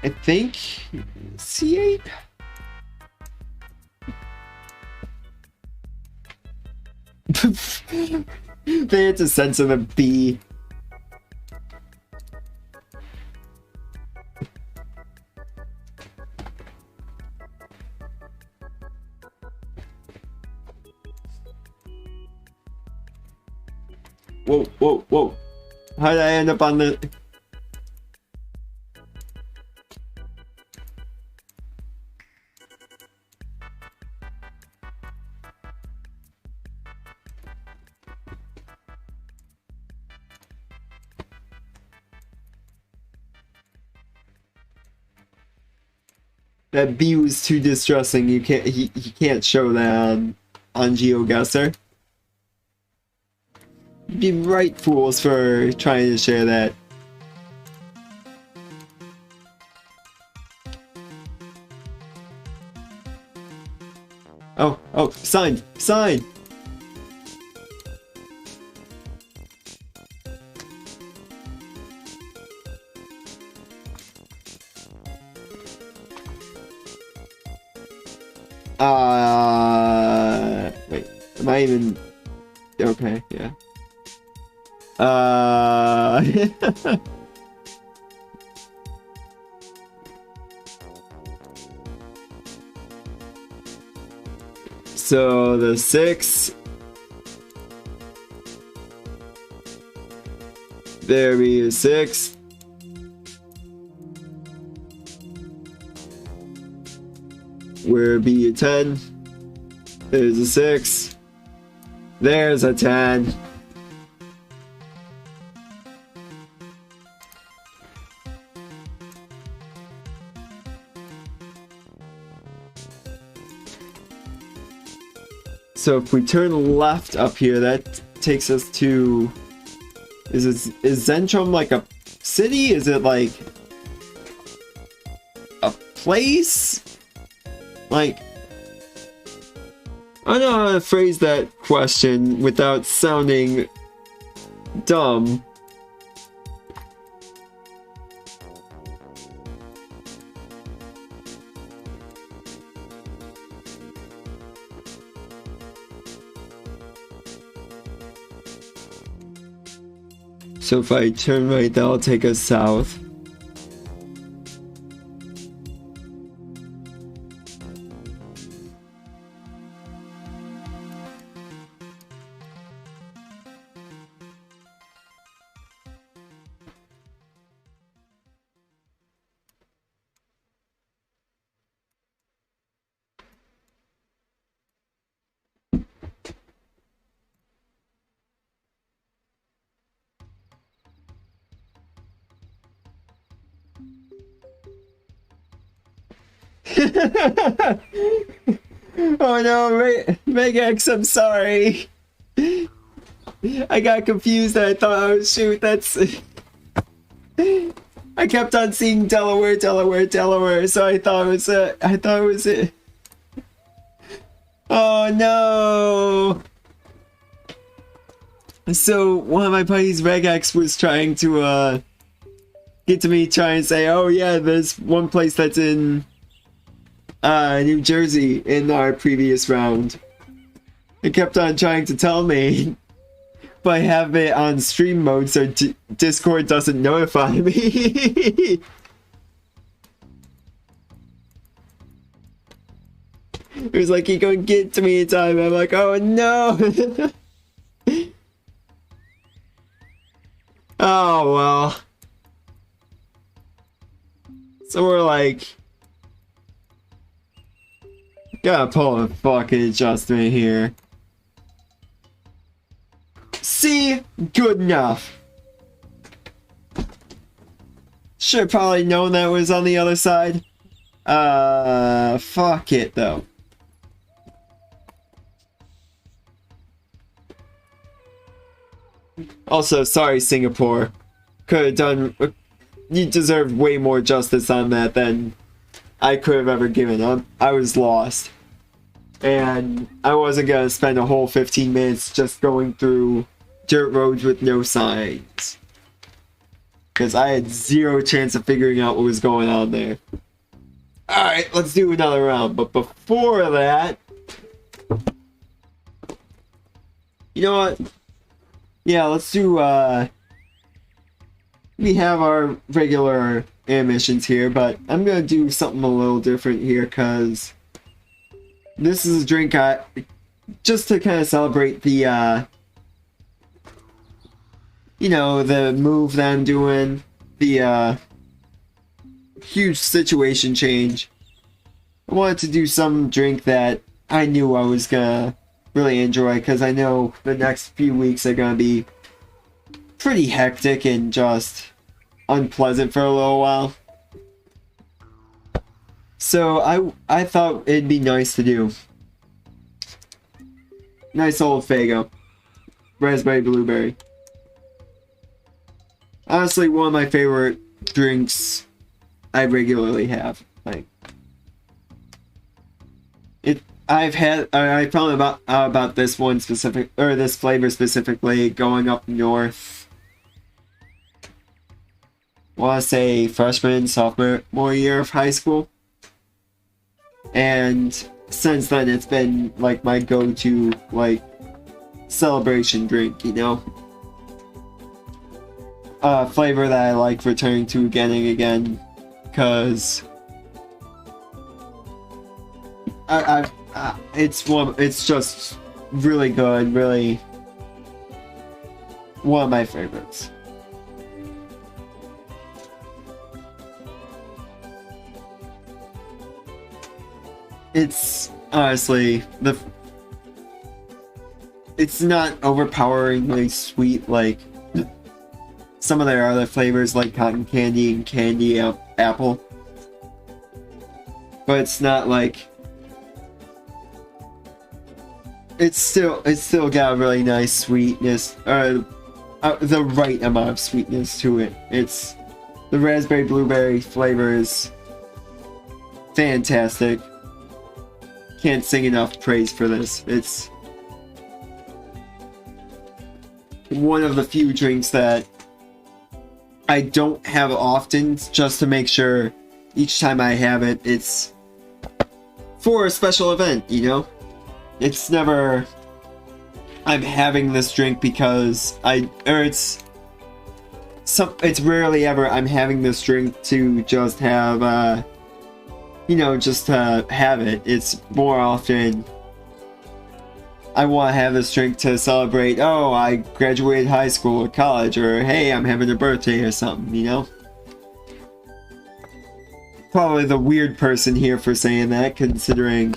I think C8. They had to censor the B. Whoa, whoa, whoa. How did I end up on the... That B was too distressing. You can't. He can't show that on GeoGuessr. You'd be right, fools, for trying to share that. Oh, oh, sign, sign. Wait, am I even... Okay, yeah. So, the 6... There be a 6. Where be a 10? There's a 6. There's a 10. So if we turn left up here, that takes us to... Is Zentrum like a city? Is it like a place? Like, I don't know how to phrase that question without sounding dumb. So if I turn right, that'll take us south. Oh no, Megax, I'm sorry. I got confused. I thought, oh shoot, that's... I kept on seeing Delaware, Delaware, Delaware, so I thought it was it. Oh no! So one of my buddies, Regex, was trying to get to me, trying to say, oh yeah, there's one place that's in New Jersey in our previous round. He kept on trying to tell me, but I have it on stream mode so Discord doesn't notify me. It was like he couldn't get to me in time. I'm like, oh no. Oh well. So we're like, gotta pull a fucking adjustment here. See? Good enough. Should've probably known that was on the other side. Fuck it though. Also, sorry Singapore. Could've done... You deserved way more justice on that than I could have ever given up. I was lost. And I wasn't gonna spend a whole 15 minutes just going through dirt roads with no signs. Because I had zero chance of figuring out what was going on there. Alright, let's do another round. But before that... You know what? Yeah, let's do, we have our regular missions here, but I'm gonna do something a little different here, because this is a drink just to kind of celebrate the, you know, the move that I'm doing, the, huge situation change. I wanted to do some drink that I knew I was gonna really enjoy, because I know the next few weeks are gonna be pretty hectic and just unpleasant for a little while. So I thought it'd be nice to do. Nice old Faygo. Raspberry blueberry. Honestly, one of my favorite drinks I regularly have. Like, I found about this one specific, or this flavor specifically, going up north. I want to say freshman, sophomore year of high school. And since then, it's been like my go-to, like, celebration drink, you know? Flavor that I like returning to again and again, because it's just really good, really one of my favorites. It's honestly it's not overpoweringly sweet like some of their other flavors like cotton candy and candy apple, but it's not like, it's still got a really nice sweetness, the right amount of sweetness to it. It's the raspberry blueberry flavor is fantastic. Can't sing enough praise for this. It's one of the few drinks that I don't have often, just to make sure each time I have it, it's for a special event, you know? It's never, I'm having this drink because it's rarely ever I'm having this drink to just have, you know, just to have it. It's more often I want to have this drink to celebrate, oh, I graduated high school or college, or hey, I'm having a birthday or something, you know? Probably the weird person here for saying that, considering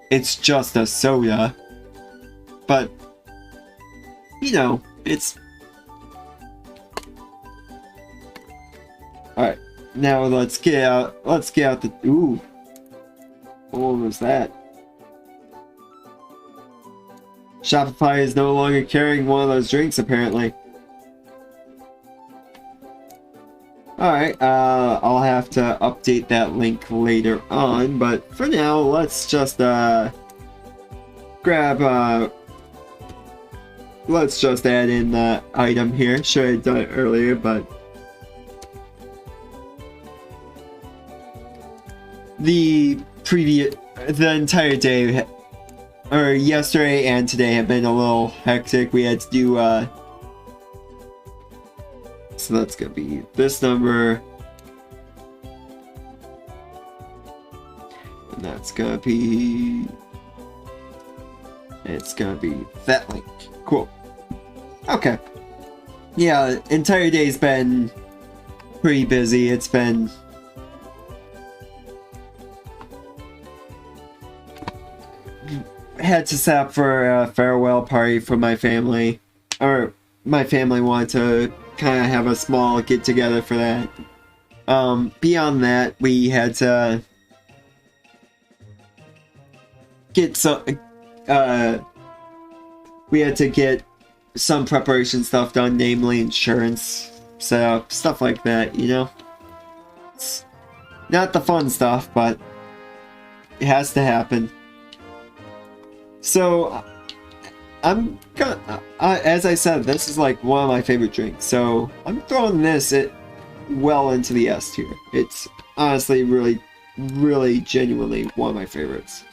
it's just a soda. But, you know, it's... Alright, now let's get out the... Ooh. What was that? Shopify is no longer carrying one of those drinks, apparently. Alright, I'll have to update that link later on, but for now, let's just, let's just add in the item here. Should have done it earlier, but... The entire day, or yesterday and today, have been a little hectic. We had to do, so that's gonna be this number. And that's gonna be... It's gonna be that link. Cool. Okay. Yeah, entire day's been pretty busy. It's been... had to set up for a farewell party for my family. Or, my family wanted to kind of have a small get-together for that. Beyond that, we had to get some... we had to get some preparation stuff done, namely insurance set up, stuff like that, you know? It's not the fun stuff, but it has to happen. So, I'm gonna, as I said, this is like one of my favorite drinks, so I'm throwing this well into the S tier. It's honestly really, really genuinely one of my favorites.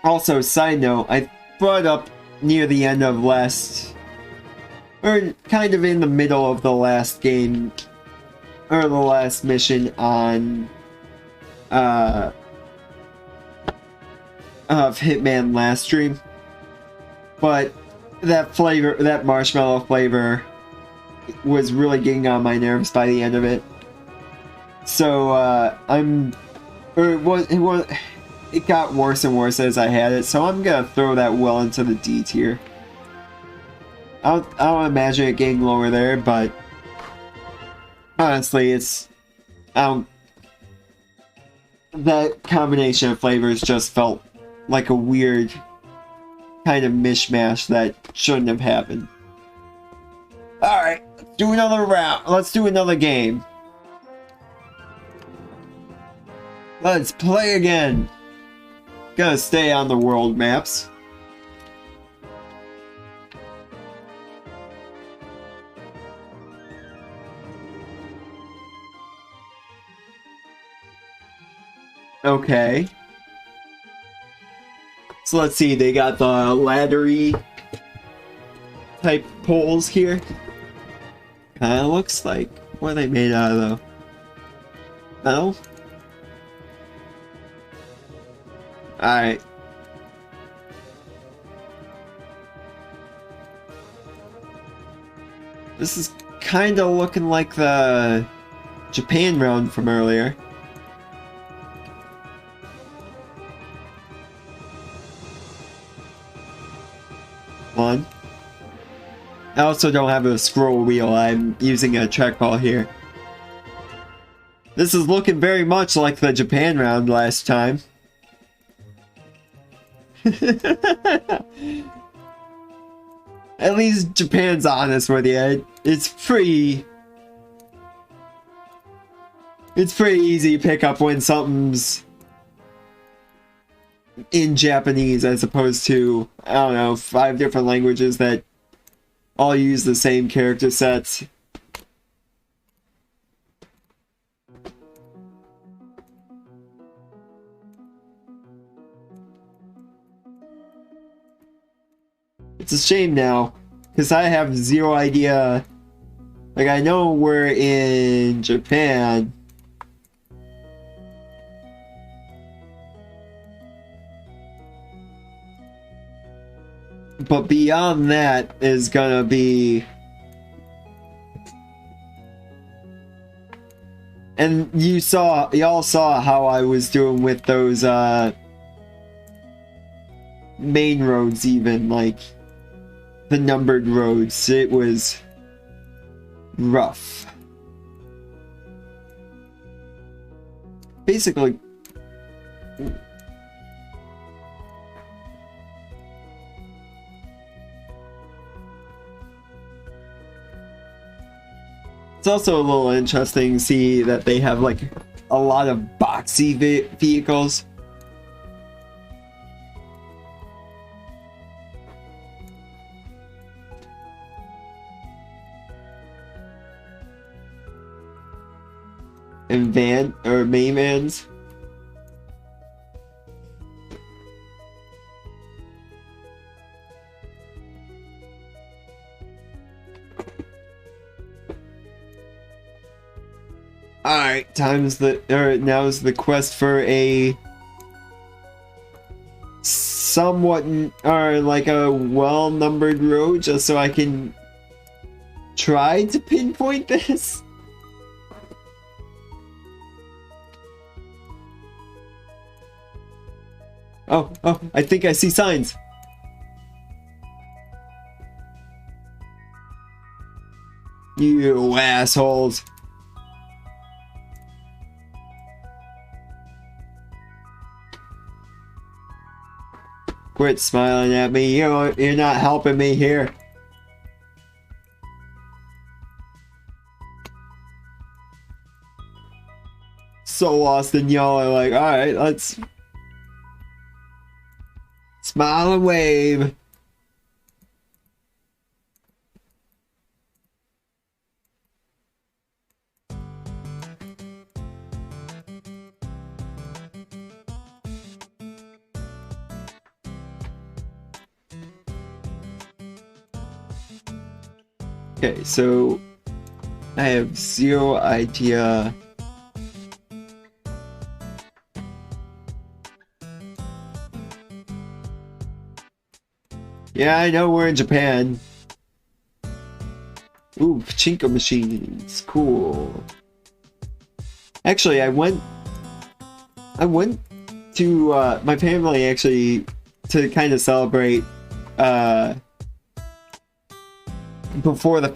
Also, side note, I brought up near the end of or kind of in the middle of the last game, or the last mission on, of Hitman last stream. But that flavor, that marshmallow flavor, was really getting on my nerves by the end of it. So, it got worse and worse as I had it, so I'm gonna throw that well into the D tier. I don't imagine it getting lower there, but honestly, that combination of flavors just felt like a weird kind of mishmash that shouldn't have happened. Alright, let's do another round. Let's do another game. Let's play again. Gonna stay on the world maps. Okay. So let's see, they got the laddery type poles here. Kinda looks like, what are they made out of though? Metal? Alright. This is kinda looking like the Japan round from earlier. One. I also don't have a scroll wheel, I'm using a trackball here. This is looking very much like the Japan round last time. At least Japan's honest with you. It's pretty easy to pick up when something's in Japanese as opposed to, I don't know, 5 different languages that all use the same character sets. It's a shame now, because I have zero idea. Like, I know we're in Japan. But beyond that is gonna be... And y'all saw how I was doing with those, main roads even, like, the numbered roads. It was rough. Basically... It's also a little interesting to see that they have like a lot of boxy vehicles. And minivans. Alright, now's the quest for a somewhat, or like a well-numbered road, just so I can try to pinpoint this. Oh, I think I see signs. You assholes. Quit smiling at me. You're not helping me here. So lost, and y'all are like, alright, let's smile and wave. Okay, so I have zero idea. Yeah, I know we're in Japan. Ooh, pachinko machines, cool. Actually, I went to my family actually to kind of celebrate before the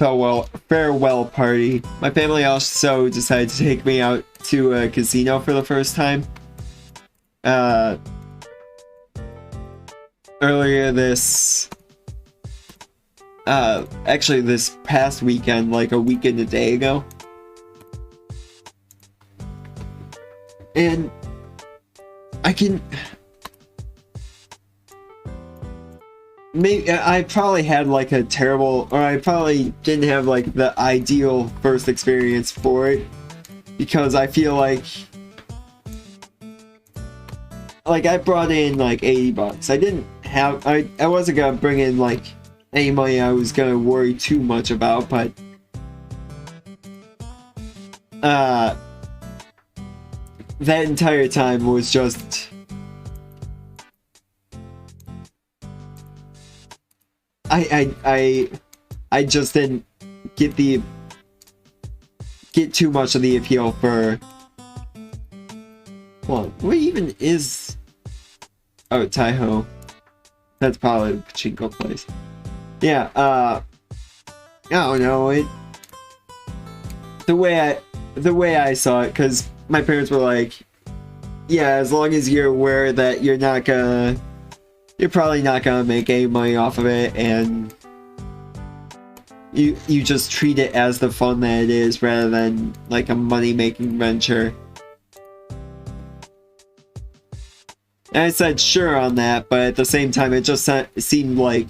farewell party. My family also decided to take me out to a casino for the first time. Earlier actually this past weekend, like a week and a day ago. And I probably had like a terrible, or I probably didn't have like the ideal first experience for it, because I feel like I brought in like 80 bucks. I didn't have, I wasn't gonna bring in like any money I was gonna worry too much about, but that entire time was just I just didn't get too much of the appeal for. Well, what even is? Oh, Taiho. That's probably the pachinko place. Yeah. I don't know. The way I saw it, because my parents were like, yeah, as long as you're aware that you're probably not gonna make any money off of it, and you just treat it as the fun that it is rather than like a money-making venture. And I said sure on that, but at the same time it just seemed like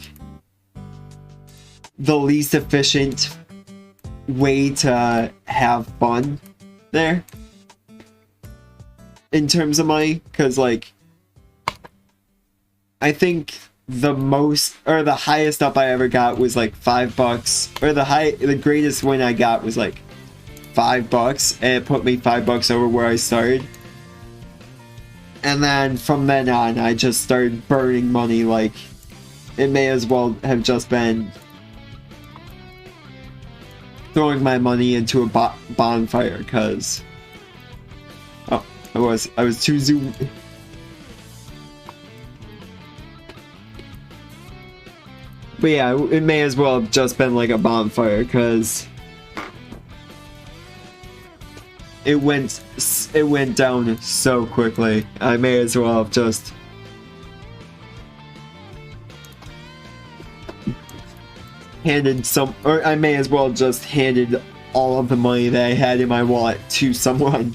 the least efficient way to have fun there in terms of money, because like I think the most, or the highest up I ever got was like $5, or the greatest win I got was like $5, and it put me $5 over where I started. And then from then on, I just started burning money. Like, it may as well have just been throwing my money into a bonfire, because I was too zoomed. But yeah, it may as well have just been like a bonfire, because it went down so quickly. I may as well have just I may as well have just handed all of the money that I had in my wallet to someone.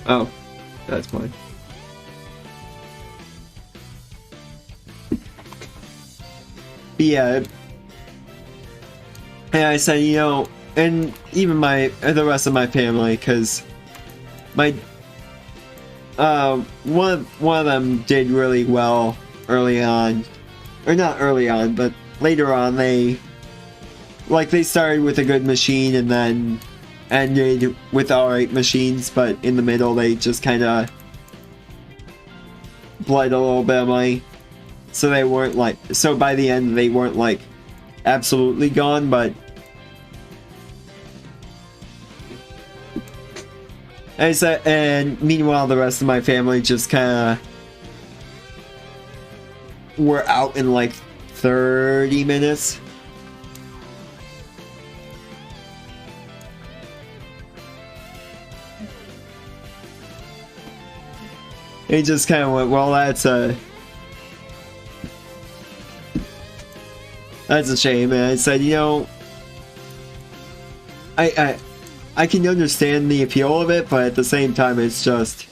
Oh, that's fine. But yeah, and I said, you know, and even the rest of my family, because my one of them did really well early on, or not early on, but later on. They started with a good machine and then ended with alright machines, but in the middle they just kind of bled a little bit of money. So they weren't like, so by the end they weren't like absolutely gone, but I said, and meanwhile the rest of my family just kind of were out in like 30 minutes. It just kind of went, well, that's a shame. And I said, you know, I can understand the appeal of it, but at the same time, it's just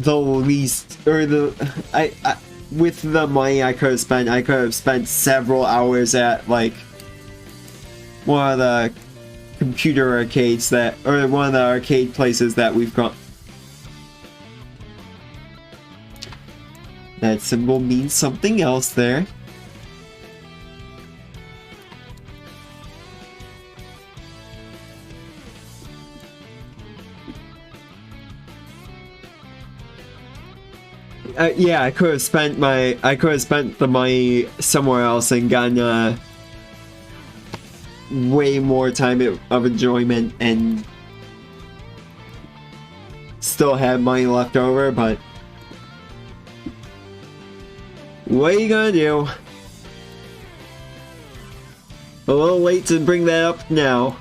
the least, or I with the money I could have spent several hours at like one of the computer arcades that, or one of the arcade places that we've gone. That symbol means something else there. Yeah, I could have spent the money somewhere else and gotten way more time of enjoyment and still had money left over, but what are you gonna do? A little late to bring that up now.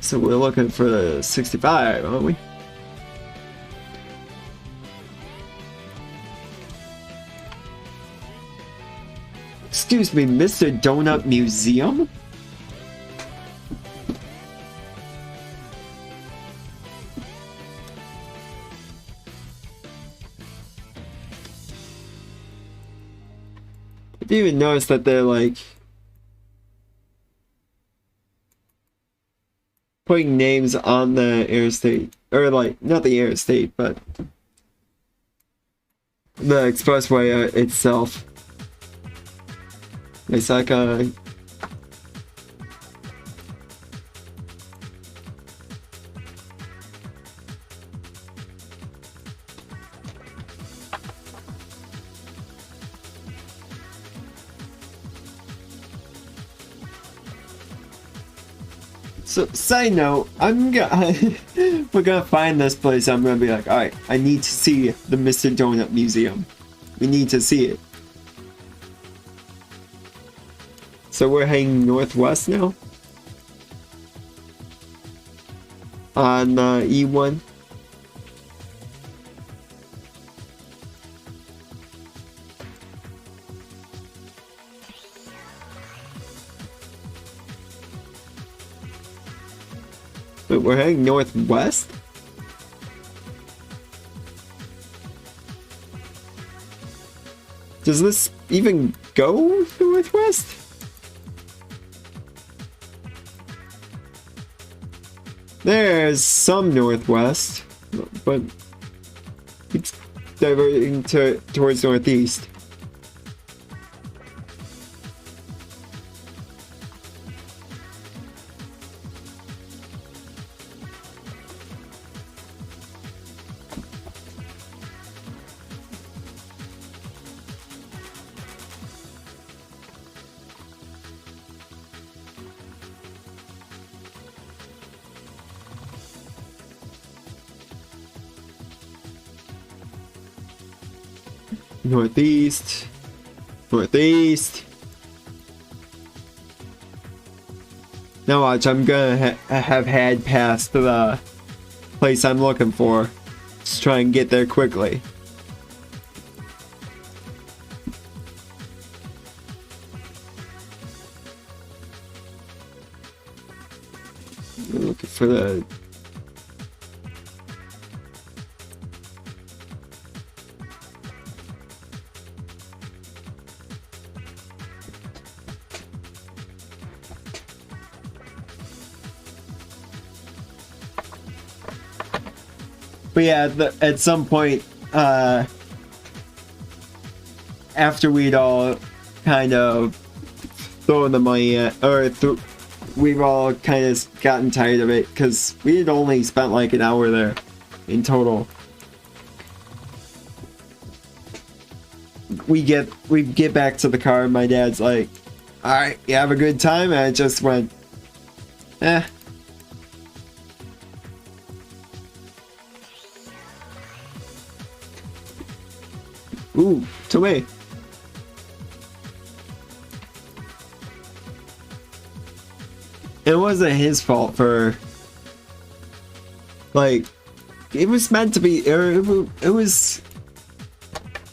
So we're looking for the 65, aren't we? Excuse me, Mr. Donut Museum? Have you even noticed that they're like putting names on the interstate, or like not the interstate, but the expressway itself? It's like a so, side note, we're gonna find this place. I'm gonna be like, alright, I need to see the Mr. Donut Museum. We need to see it. So we're heading northwest now? On E1. But we're heading northwest? Does this even go northwest? There's some northwest, but it's diverting towards northeast. Northeast. Northeast. Now watch, I'm gonna have had past the place I'm looking for. Just try and get there quickly. Looking for the... But yeah, at some point, after we'd all kind of thrown the money at, or we've all kind of gotten tired of it, because we had only spent like an hour there in total. We get back to the car and my dad's like, alright, you have a good time? And I just went, eh. Ooh, to me. It wasn't his fault for... Like, it was meant to be... It was...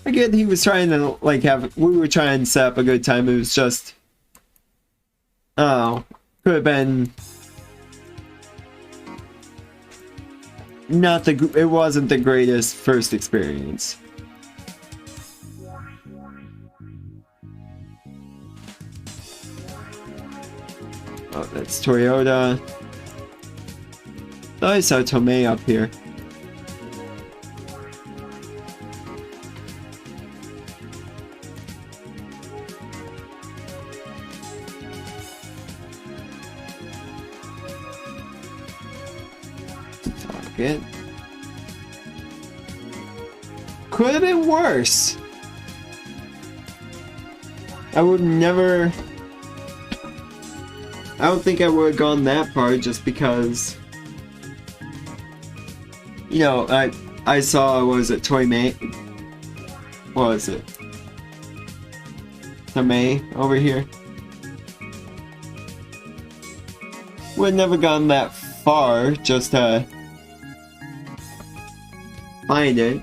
Again, he was trying to, like, we were trying to set up a good time. It was just... Oh, could have been... it wasn't the greatest first experience. Oh, that's Toyota. Oh, I saw Tomei up here. Target. Could have been worse. I would never... I don't think I would have gone that far just because... You know, I saw, what was it, Toymay? What was it? Tomei over here. Would never gone that far just to find it.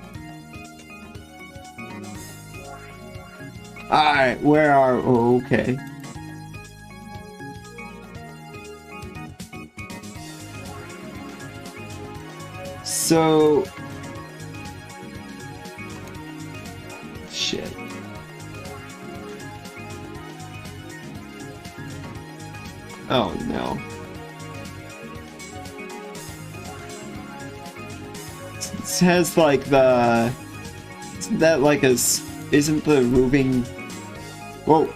Alright, where are... Oh, okay. So... Shit. Oh no. It has like the... Isn't that like a... Isn't the moving... Whoa.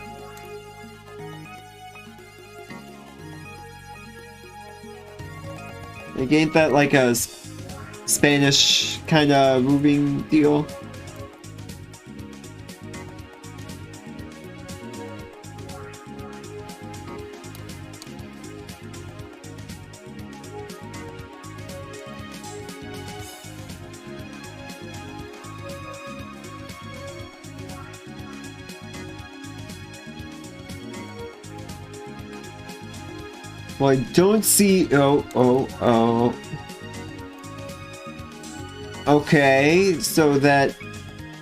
Like, ain't that like a Spanish kind of moving deal? Well, I don't see... Oh. Okay, so that...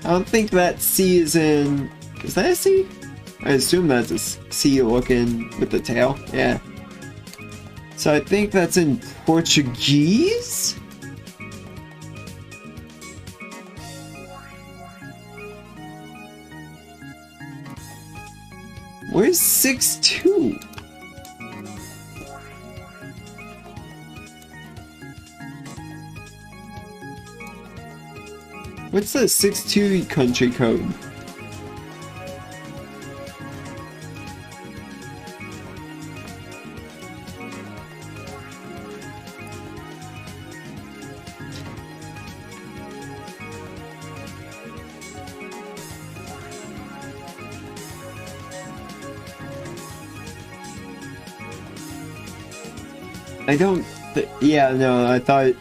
I don't think that C is in... Is that a C? I assume that's a C looking with the tail. Yeah. So I think that's in Portuguese? Where's 6-2? What's the 6-2 country code? I don't... yeah, no, I thought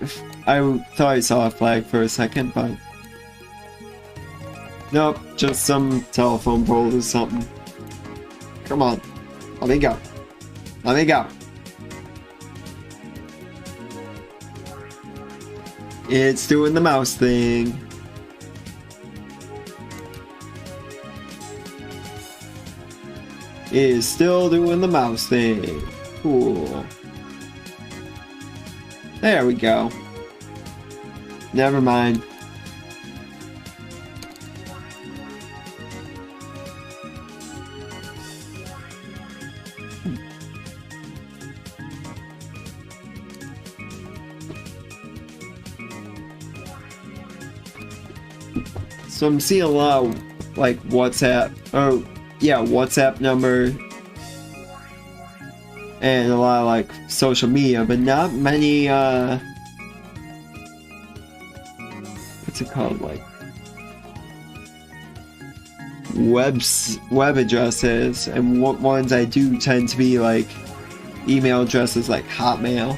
I saw a flag for a second, but... Nope, just some telephone pole or something. Come on. Let me go. Let me go. It's doing the mouse thing. It is still doing the mouse thing. Cool. There we go. Never mind. So I'm seeing a lot of, like, WhatsApp, oh, yeah, WhatsApp number, and a lot of, like, social media, but not many, what's it called, like, web addresses, and what ones I do tend to be, like, email addresses like Hotmail.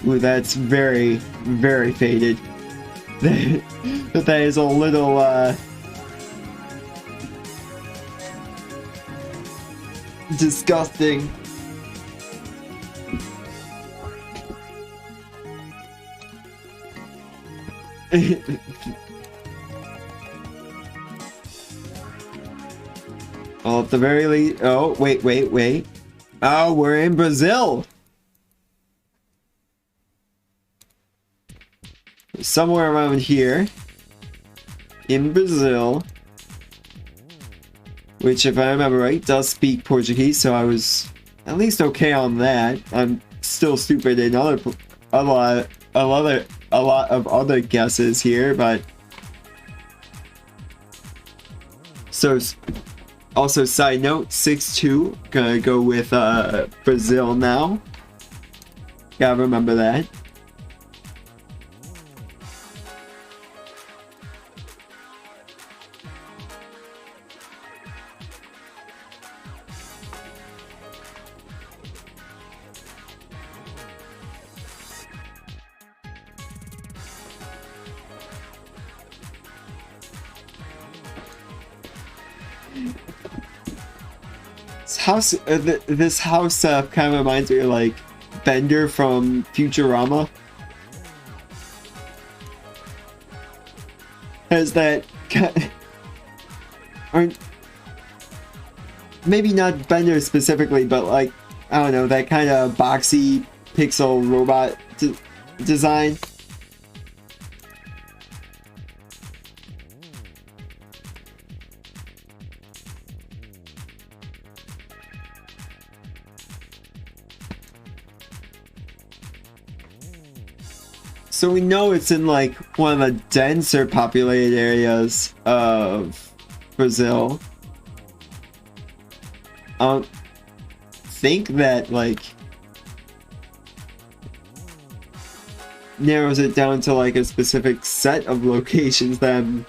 Ooh, that's very, very faded. That is a little, disgusting. Well, at the very least... Oh, wait. Oh, we're in Brazil! Somewhere around here. In Brazil. Which, if I remember right, does speak Portuguese, so I was at least okay on that. I'm still stupid in a lot of other guesses here, but... So, also side note, 6-2, gonna go with Brazil now. Gotta remember that. This house kind of reminds me of like Bender from Futurama. Has that or maybe not Bender specifically, but like I don't know, that kind of boxy pixel robot design. So we know it's in like one of the denser populated areas of Brazil. Think that like narrows it down to like a specific set of locations that I'm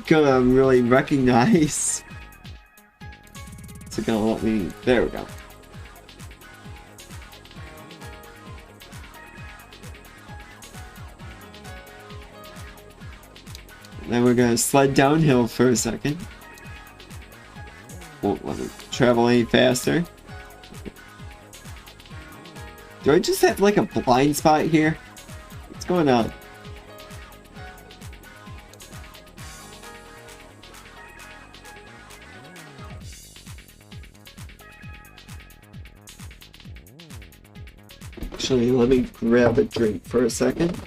gonna really recognize. It's gonna let me. There we go. Then we're gonna sled downhill for a second. Won't let me travel any faster. Do I just have like a blind spot here? What's going on? Actually, let me grab a drink for a second.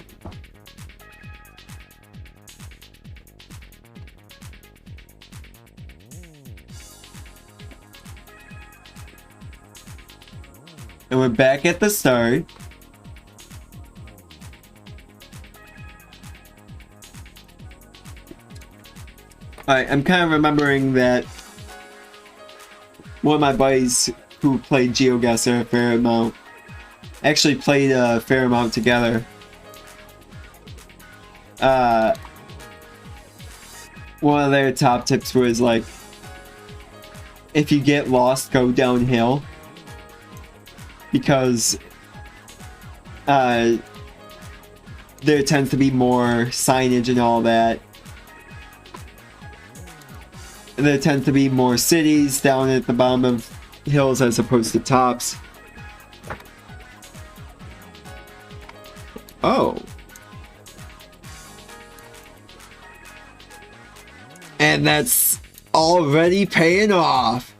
And we're back at the start. Alright, I'm kind of remembering that one of my buddies who played GeoGuessr a fair amount actually played a fair amount together. One of their top tips was like, if you get lost, go downhill. Because there tends to be more signage and all that. And there tends to be more cities down at the bottom of hills as opposed to tops. Oh. And that's already paying off.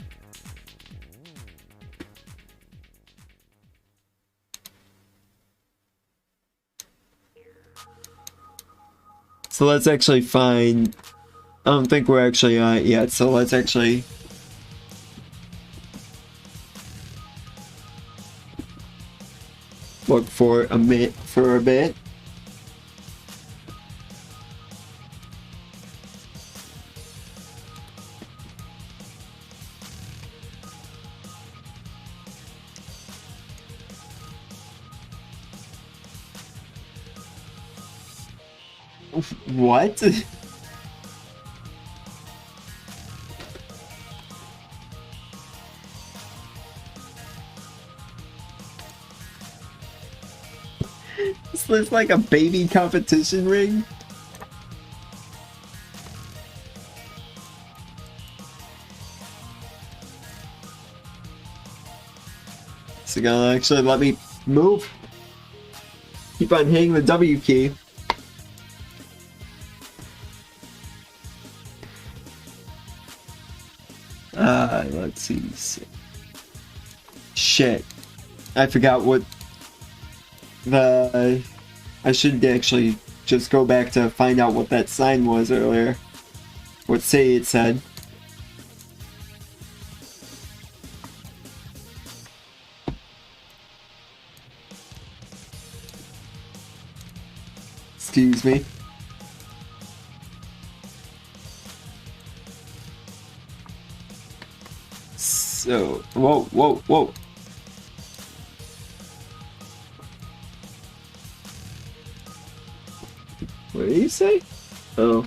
So let's actually find... I don't think we're actually on it yet, so let's actually... look for a bit. What? This looks like a baby competition ring. So gonna actually let me move. Keep on hitting the W key. see. Shit. I forgot what the... I should actually just go back to find out what that sign was earlier. What say it said. Excuse me. So, whoa. What did he say? Oh.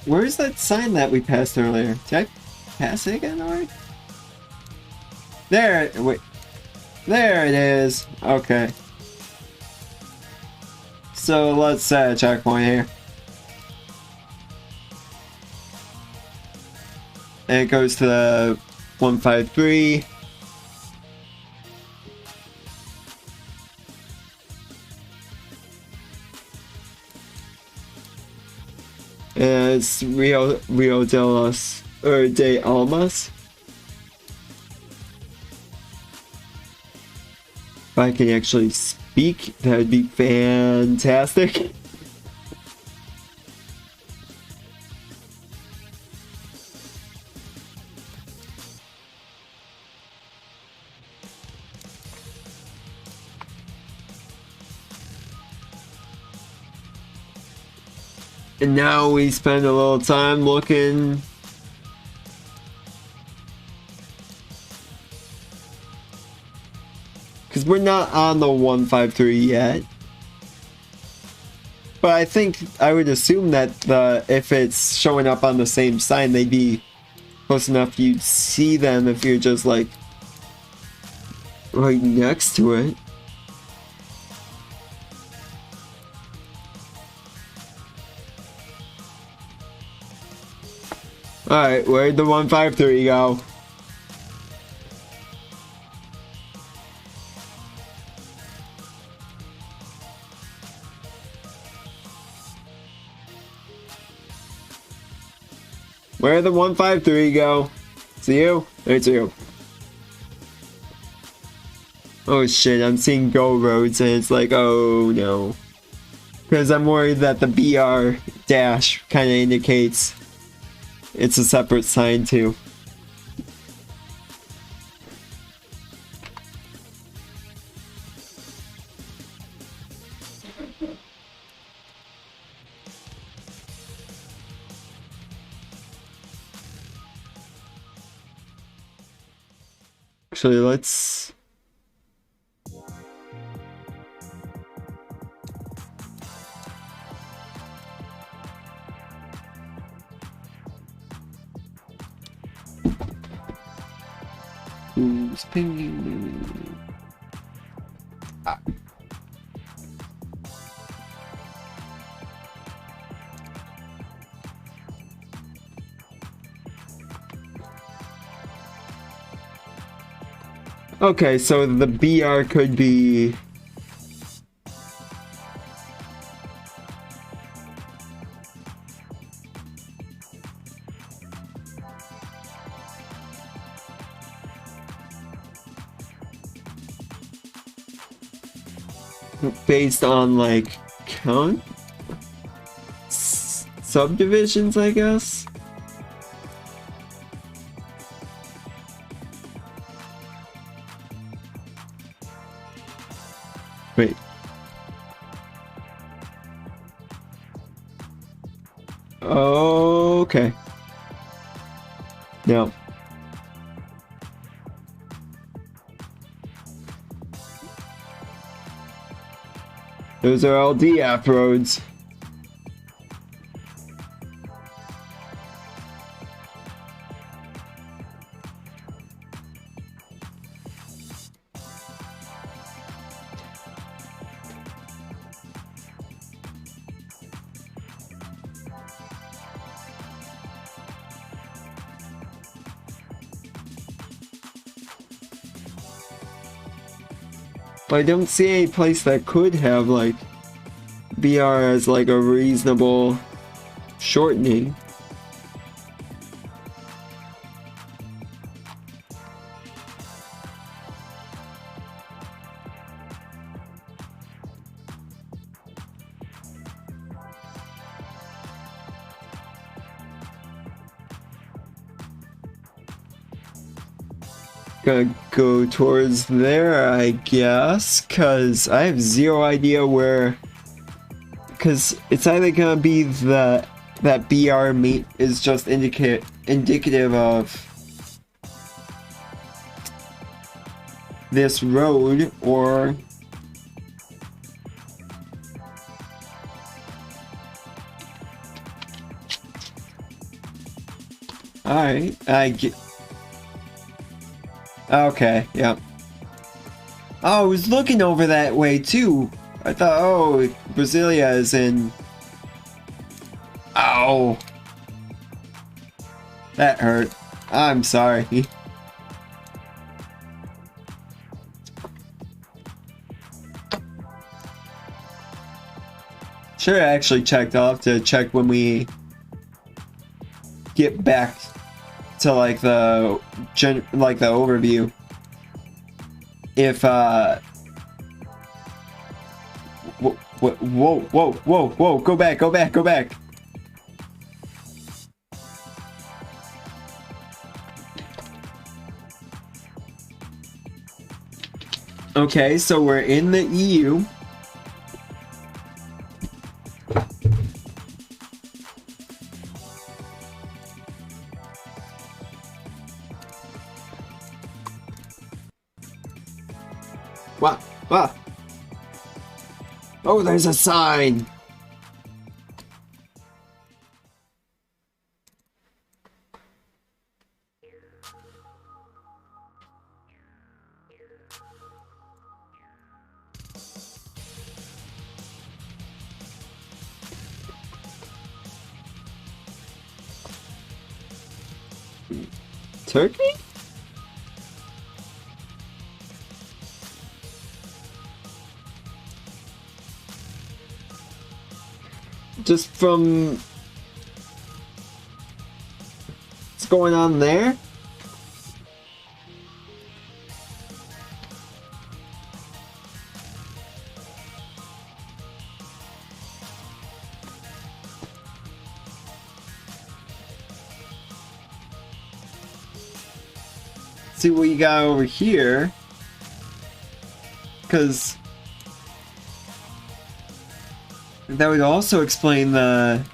Where's that sign that we passed earlier? Did I pass it again already? There, wait. There it is. Okay. So let's set a checkpoint here. And it goes to the 153. And it's Rio de Almas. If I can actually speak, that would be fantastic. And now we spend a little time looking. Because we're not on the 153 yet. But I think I would assume that if it's showing up on the same sign, they'd be close enough you'd see them if you're just like right next to it. Alright, where'd the 153 go? Where'd the 153 go? It's you? It's you. Oh shit, I'm seeing go roads and it's like, oh no. Because I'm worried that the BR dash kind of indicates it's a separate sign too. Actually, let's... Who's pinging me? Ah. Okay, so the BR could be... based on like count subdivisions, I guess. Wait. Okay. No. Those are all DF roads. But I don't see any place that could have like BR as like a reasonable shortening. Gonna go towards there, I guess, cause I have zero idea where. Cause it's either gonna be that BR meet is just indicative of this road, or alright, I get. Okay, yeah. Oh, I was looking over that way too. I thought, oh, Brasilia is in. Ow. That hurt. I'm sorry. Should have actually checked off to check when we get back to like the overview. If whoa, go back. Okay, so we're in the EU. Wow. Oh, there's a sign. Turkey? Just from what's going on there? See what you got over here, because that would also explain the...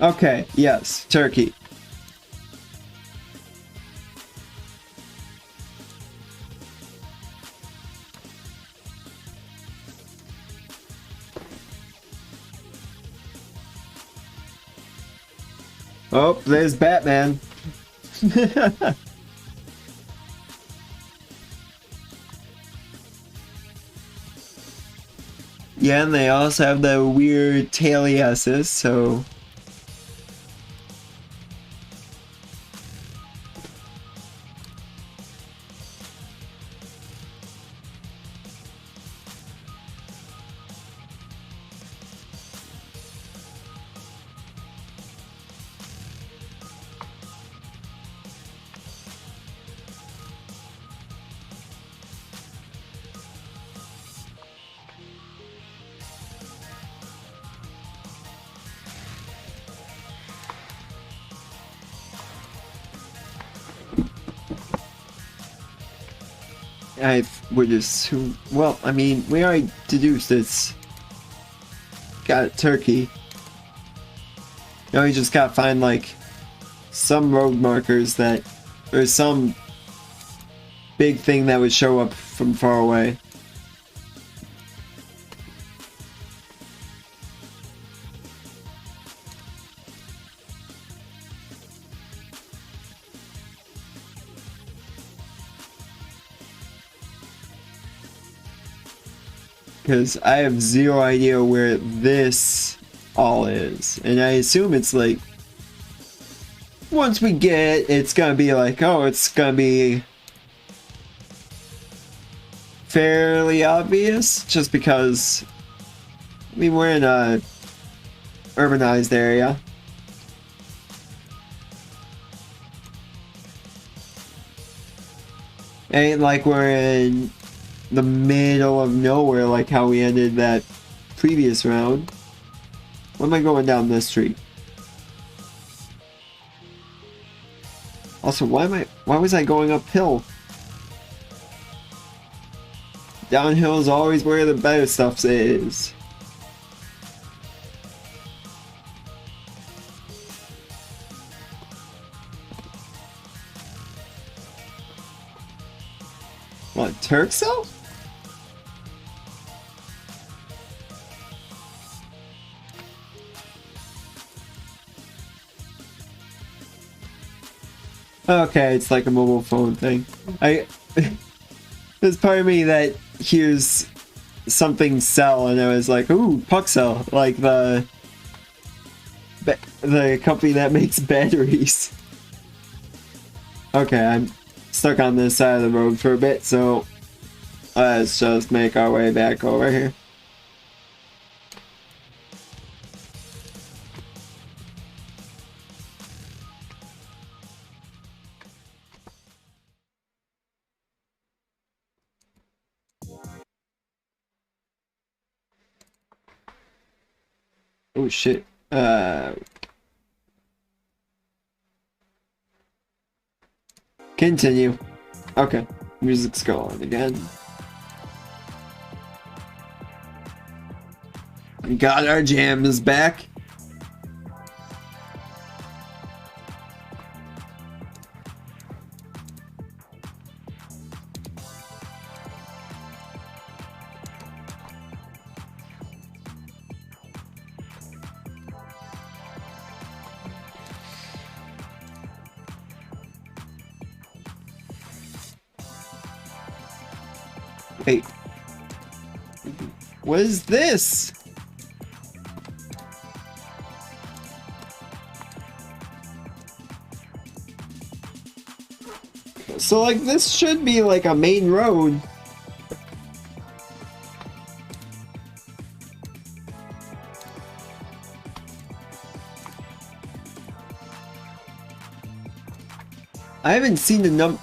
Okay, yes, Turkey. Oh, there's Batman. Yeah, and they also have the weird taily S's, so... I would assume... Well, I mean, we already deduced it's... got Turkey. Now we just gotta find, like, some road markers that... or some big thing that would show up from far away. Because I have zero idea where this all is. And I assume it's like... once we get it, it's gonna be like, oh, it's gonna be... fairly obvious, just because, I mean, we're in a urbanized area. Ain't like we're in the middle of nowhere like how we ended that previous round. Why am I going down this street? Also, why was I going uphill? Downhill is always where the better stuff is. What, Turkcell? Okay, it's like a mobile phone thing. There's part of me that hears something sell and I was like, ooh, Puckcell, like the company that makes batteries. Okay, I'm stuck on this side of the road for a bit, so let's just make our way back over here. Oh shit. Continue. Okay. Music's going again. We got our jams back. Wait. What is this? So, like, this should be like a main road. I haven't seen the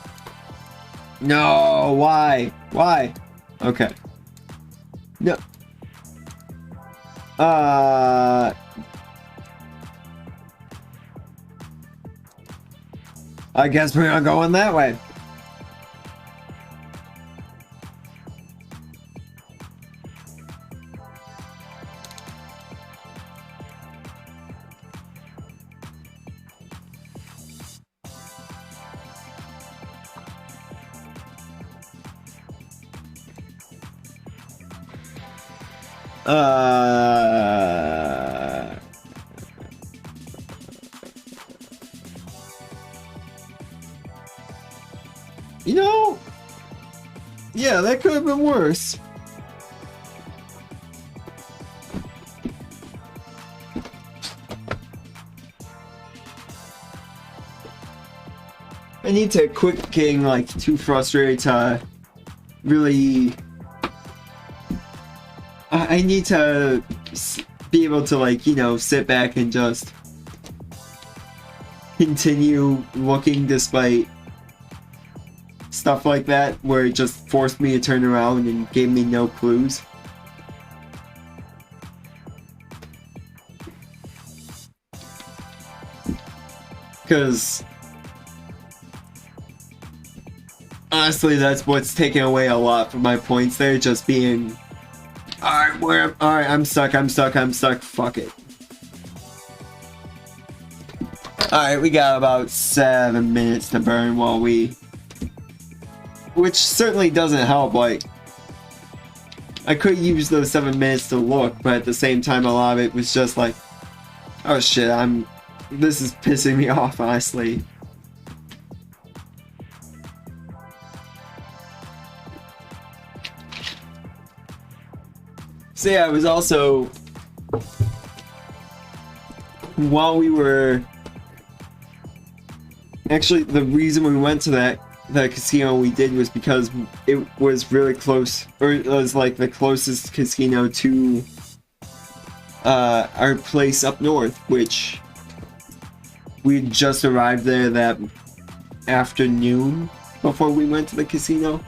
No, why? Why? Okay. No. I guess we're not going that way. You know, yeah, that could have been worse. I need to quit getting like too frustrated to really. I need to be able to, like, you know, sit back and just continue looking despite stuff like that where it just forced me to turn around and gave me no clues. Because honestly, that's what's taking away a lot from my points there, just being alright, I'm stuck, fuck it. Alright, we got about 7 minutes to burn while we... Which certainly doesn't help, like... I could use those 7 minutes to look, but at the same time a lot of it was just like... Oh shit, this is pissing me off, honestly. So yeah, it was also... While we were... Actually, the reason we went to that the casino we did was because it was really close, or it was like the closest casino to our place up north, which we just arrived there that afternoon before we went to the casino.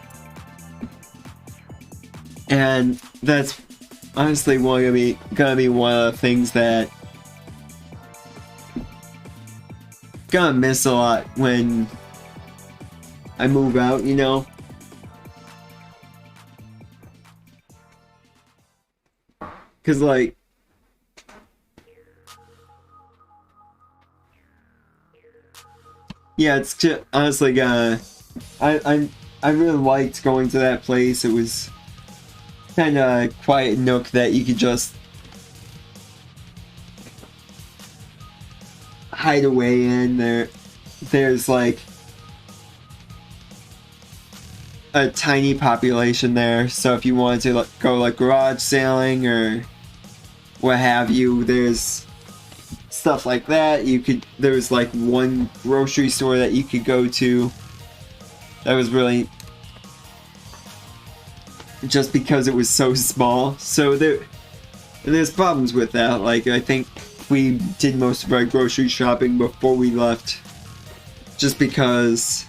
And that's honestly gonna be one of the things that gonna miss a lot when I move out, you know? Cause like yeah, it's just honestly I really liked going to that place. It was kind of quiet nook that you could just hide away in. There's like a tiny population there, so if you wanted to go like garage sailing or what have you, there's stuff like that. There was like one grocery store that you could go to that was really, just because it was so small. So there's problems with that. Like, I think we did most of our grocery shopping before we left, just because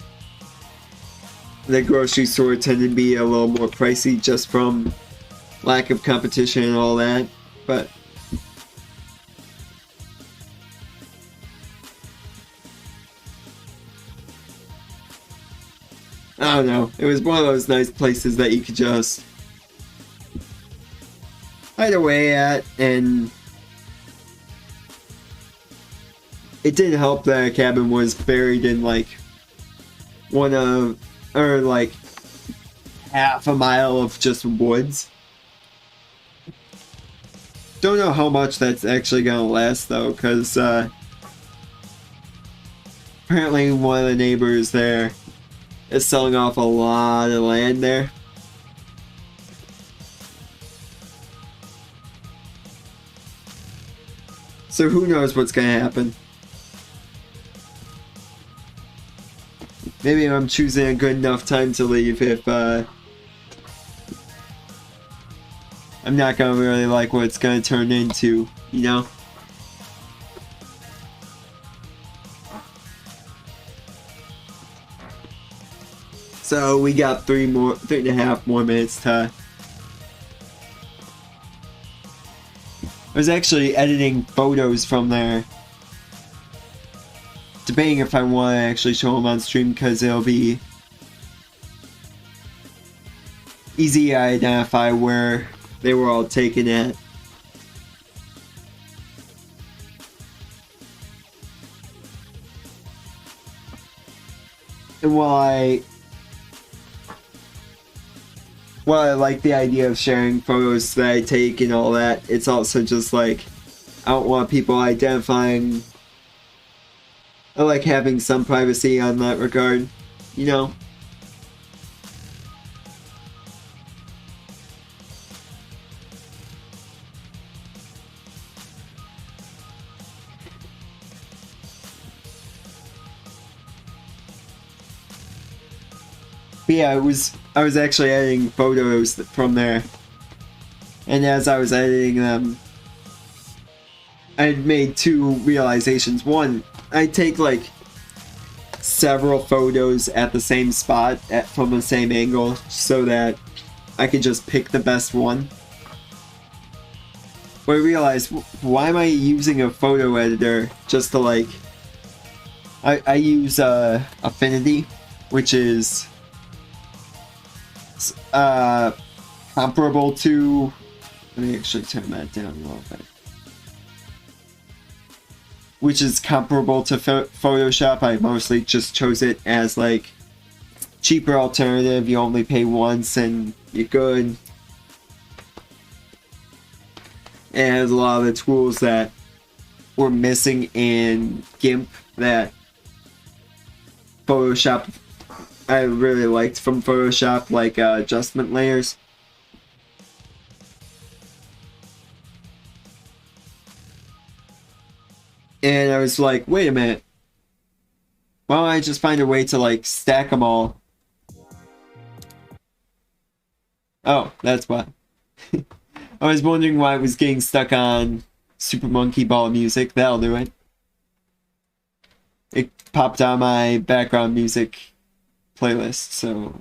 the grocery store tended to be a little more pricey just from lack of competition and all that. But I don't know, it was one of those nice places that you could just hide away at, and it did help that our cabin was buried in like like half a mile of just woods. Don't know how much that's actually gonna last though, because apparently one of the neighbors there is selling off a lot of land there. So who knows what's gonna happen. Maybe I'm choosing a good enough time to leave if I'm not gonna really like what it's gonna turn into, you know? So we got 3.5 more minutes to... I was actually editing photos from there, debating if I want to actually show them on stream, because it'll be easy to identify where they were all taken at. And while I like the idea of sharing photos that I take and all that, it's also just like, I don't want people identifying. I like having some privacy on that regard, you know? But yeah, I was actually editing photos from there, and as I was editing them, I had made two realizations. One, I take like several photos at the same spot from the same angle so that I could just pick the best one. But I realized, why am I using a photo editor just to like... I use Affinity, which is comparable to... Let me actually turn that down a little bit. Which is comparable to Photoshop. I mostly just chose it as like cheaper alternative. You only pay once and you're good. And it has a lot of the tools that were missing in GIMP that Photoshop I really liked from Photoshop, like adjustment layers. And I was like, wait a minute, why don't I just find a way to like stack them all Oh, that's why. I was wondering why I was getting stuck on Super Monkey Ball music. That'll do it. It popped on my background music playlist, so...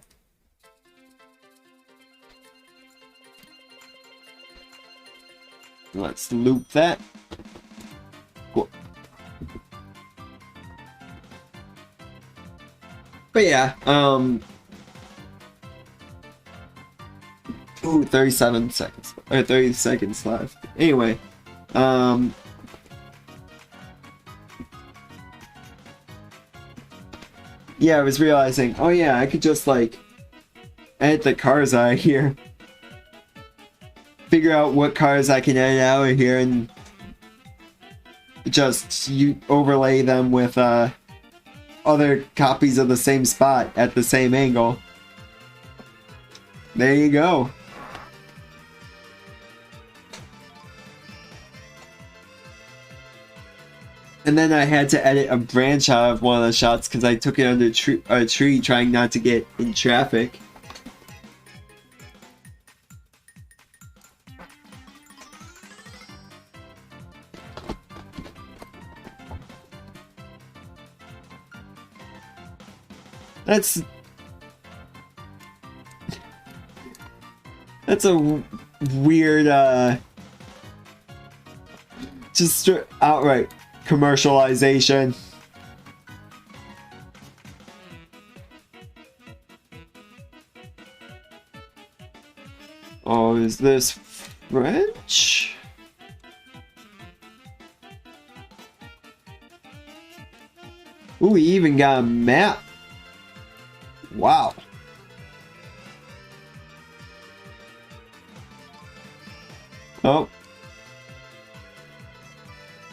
Let's loop that. Cool. But yeah, ooh, 37 seconds, or 30 seconds left. Anyway, yeah, I was realizing, oh yeah, I could just, like, edit the cars out of here. Figure out what cars I can edit out of here and just overlay them with, other copies of the same spot at the same angle. There you go. And then I had to edit a branch out of one of the shots because I took it under a tree trying not to get in traffic. That's a weird, just outright commercialization. Oh, is this French? Ooh, we even got a map. Wow. Oh.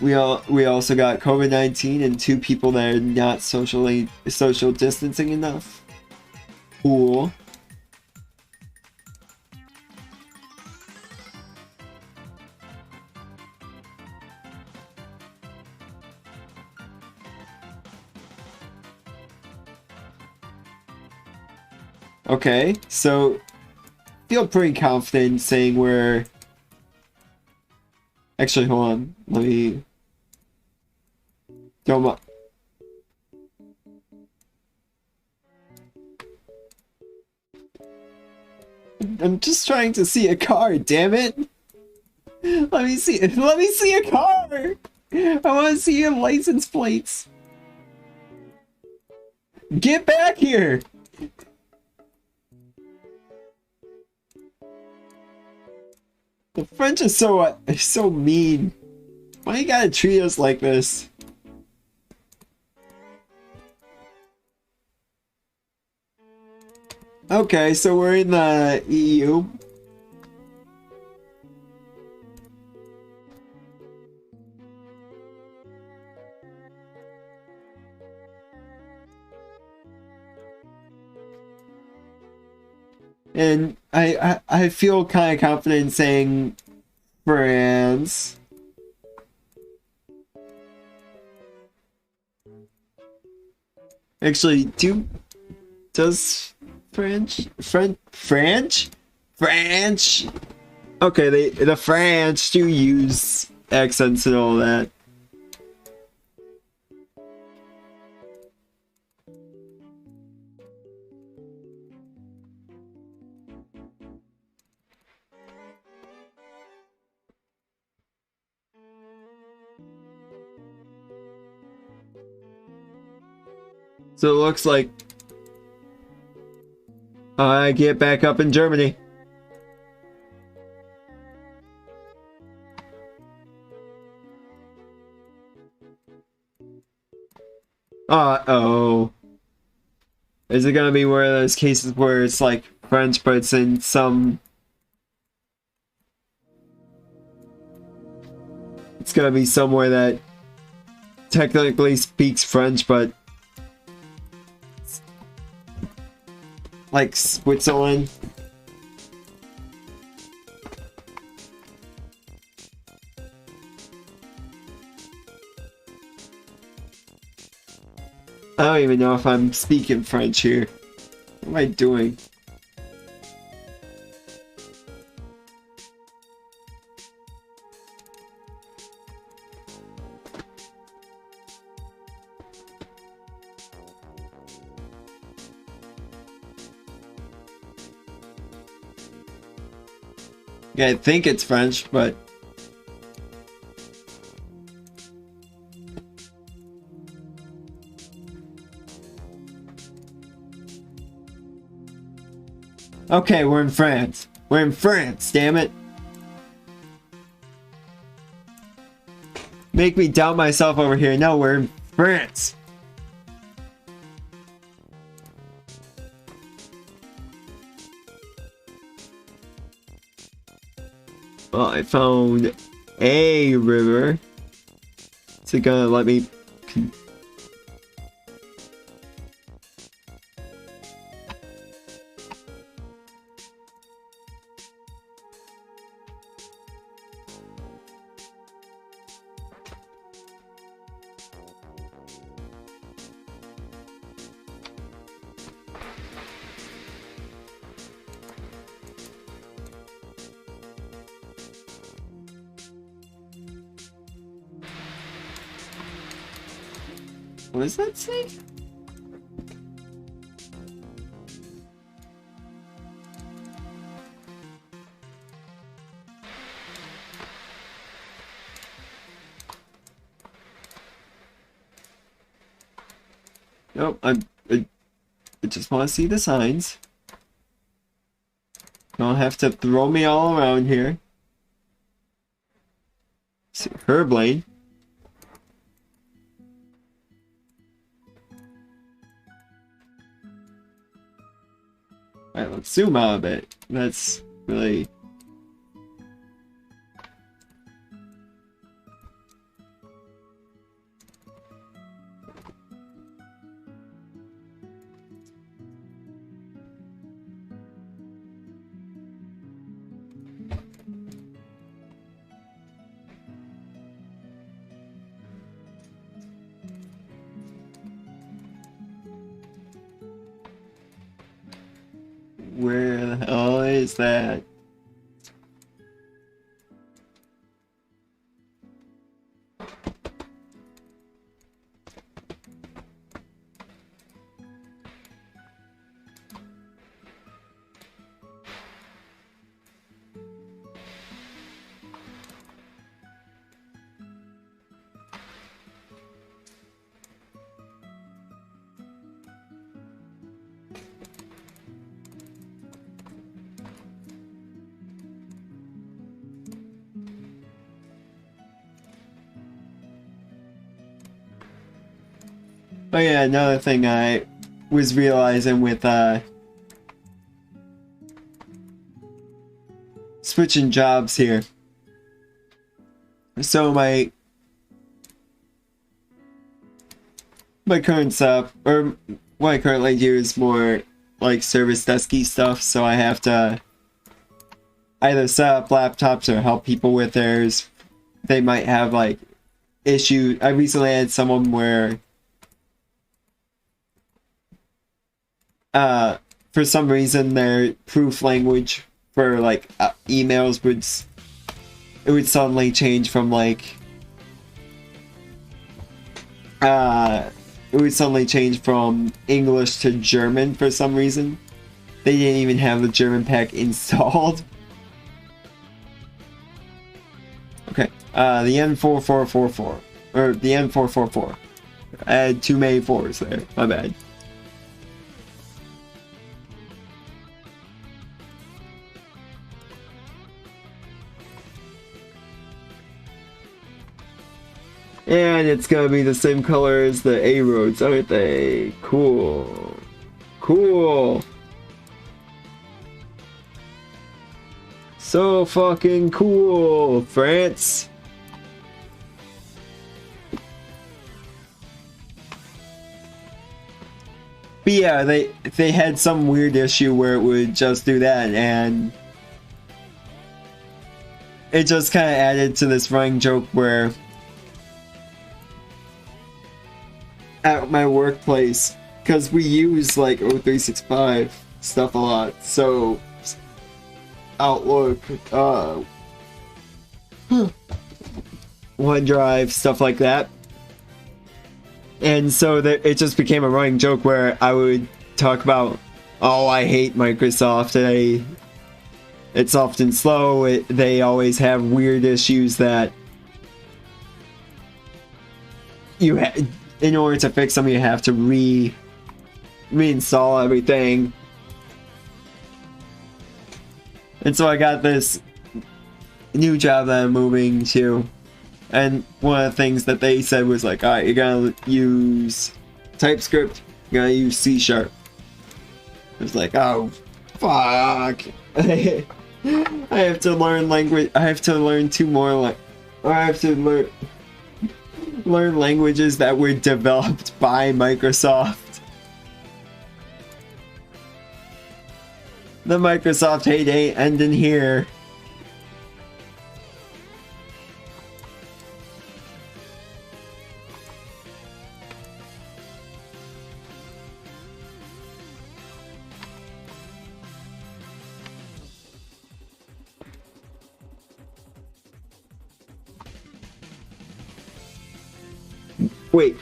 We also got COVID-19 and 2 people that are not social distancing enough. Cool. Okay, so feel pretty confident saying we're... Actually, hold on. Let me... Go I'm just trying to see a car, damn it! Let me see a car! I want to see your license plates! Get back here! The French are so mean. Why you gotta treat us like this? Okay, so we're in the EU. And I feel kind of confident in saying France. Actually, does French? Okay, the French do use accents and all that. So it looks like I get back up in Germany. Uh-oh. Is it gonna be one of those cases where it's like French, but it's in some... It's gonna be somewhere that technically speaks French, but... like Switzerland. I don't even know if I'm speaking French here. What am I doing? Yeah, I think it's French, but... Okay, we're in France. We're in France, damn it. Make me doubt myself over here. No, we're in France. Well, I found a river. Is it gonna let me... What does that say? Nope, I just want to see the signs. Don't have to throw me all around here. See, herb lane. Alright, let's zoom out a bit. That's really... Where the hell is that? Oh yeah, another thing I was realizing with switching jobs here. So my current setup, or what I currently do, is more like service desky stuff, so I have to either set up laptops or help people with theirs. They might have like issues. I recently had someone where for some reason their proof language for like emails would suddenly change from like it would suddenly change from English to German for some reason. They didn't even have the German pack installed. Okay, the N4444 or the N444. I had too many fours there. My bad. And it's gonna be the same color as the A roads, aren't they? Cool. Cool. So fucking cool, France. But yeah, they had some weird issue where it would just do that, and it just kind of added to this running joke where at my workplace, because we use like O365 stuff a lot, so Outlook, OneDrive, stuff like that. And so it just became a running joke where I would talk about, oh, I hate Microsoft, it's often slow. They always have weird issues that in order to fix them, you have to reinstall everything. And so I got this new job that I'm moving to, and one of the things that they said was like, alright, you're gonna use TypeScript, you're gonna use C#. I was like, oh, fuck. I have to learn language. I have to learn two more I have to learn languages that were developed by Microsoft. The Microsoft heyday ending here. Wait,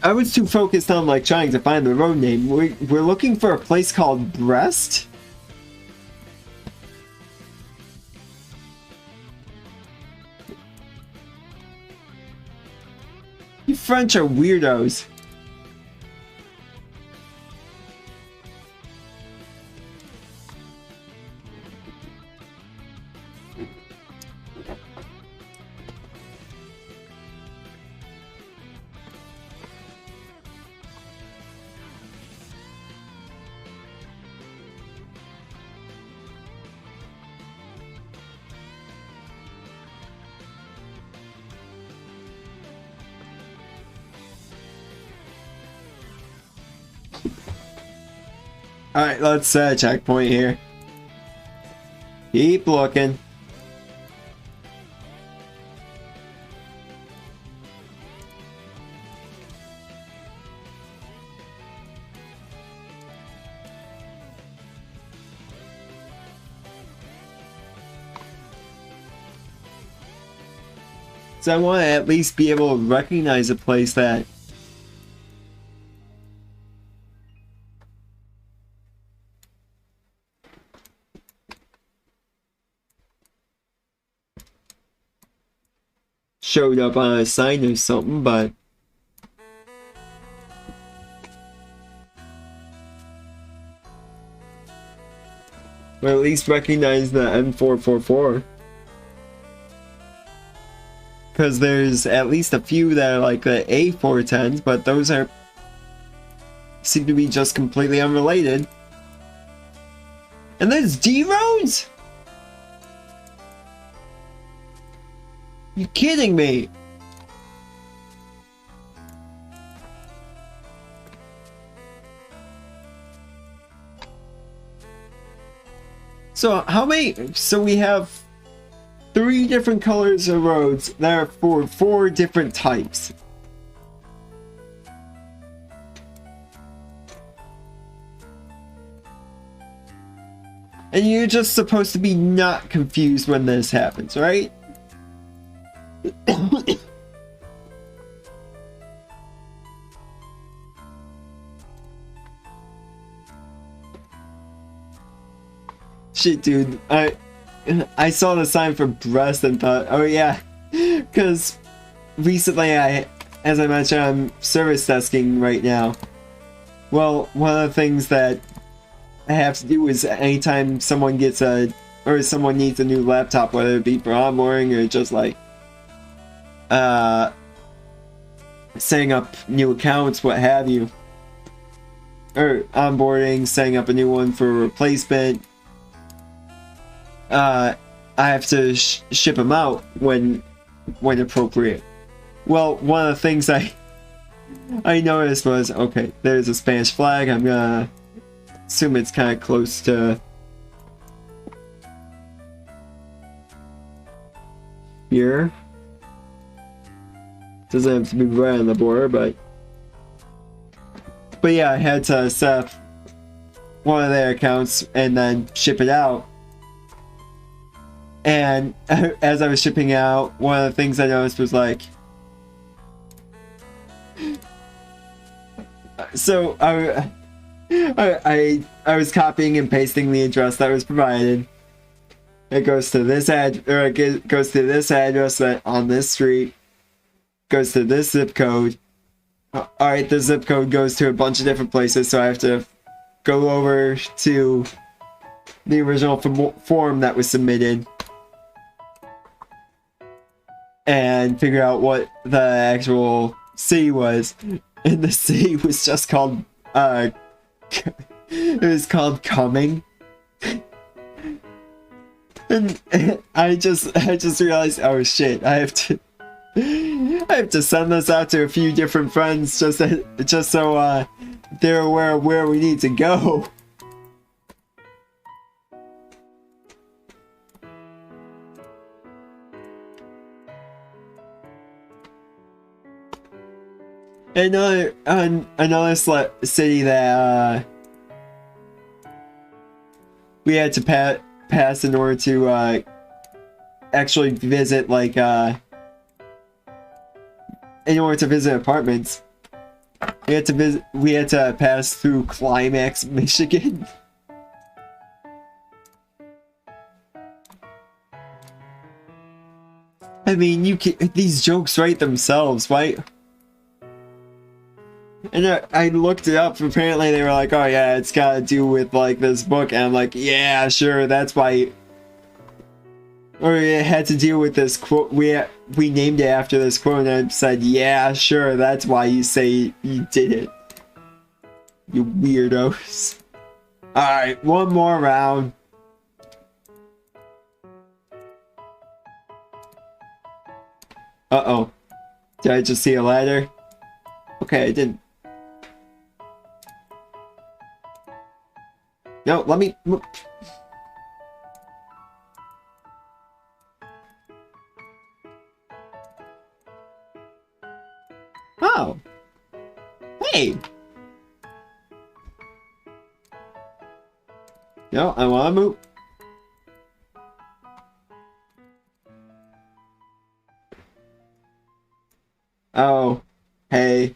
I was too focused on like trying to find the road name. We're looking for a place called Brest? You French are weirdos. Alright, let's set a checkpoint here. Keep looking. So I want to at least be able to recognize a place that showed up on a sign or something, but or at least recognize the M444, because there's at least a few that are like the A410s, but those seem to be just completely unrelated. And there's D roads. You kidding me? So how many? So we have 3 different colors of roads that are for 4 different types. And you're just supposed to be not confused when this happens, right? Shit, dude, I saw the sign for Brest and thought, oh yeah, because recently as I mentioned, I'm service desking right now. Well, one of the things that I have to do is anytime someone gets someone needs a new laptop, whether it be for onboarding or just like setting up new accounts, what have you, or onboarding, setting up a new one for replacement, I have to ship them out when appropriate. Well, one of the things I noticed was, okay, there's a Spanish flag. I'm gonna assume it's kind of close to here. Doesn't have to be right on the border, but yeah, I had to set up one of their accounts and then ship it out. And as I was shipping out, one of the things I noticed was like, I was copying and pasting the address that was provided. It goes to this goes to this address on this street. Goes to this zip code. Alright, the zip code goes to a bunch of different places, so I have to go over to the original form that was submitted and figure out what the actual city was. And the city was just called, it was called Cumming. And I just realized, oh shit, I have to send this out to a few different friends just so they're aware of where we need to go. Another city that we had to pass in order to actually visit, like in order to visit apartments. We had to pass through Climax, Michigan. I mean, these jokes write themselves, right? And I looked it up. Apparently, they were like, "Oh yeah, it's got to do with like this book," and I'm like, "Yeah, sure, that's why." Or it had to deal with this quote. We named it after this quote, and I said, "Yeah, sure, that's why you say you did it." You weirdos. All right, one more round. Uh-oh. Did I just see a ladder? Okay, I didn't. No, let me... Oh. Hey! No, I wanna move. Oh. Hey.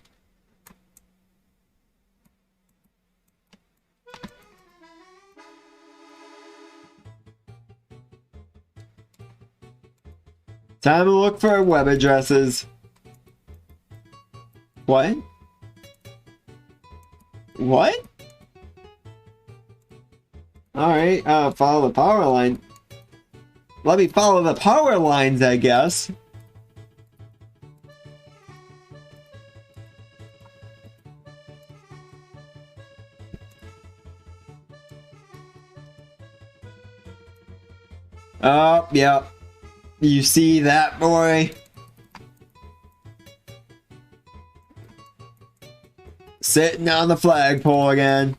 Time to look for web addresses. What? What? Alright, follow the power line. Let me follow the power lines, I guess. Oh, yeah. You see that, boy? Sitting on the flagpole again.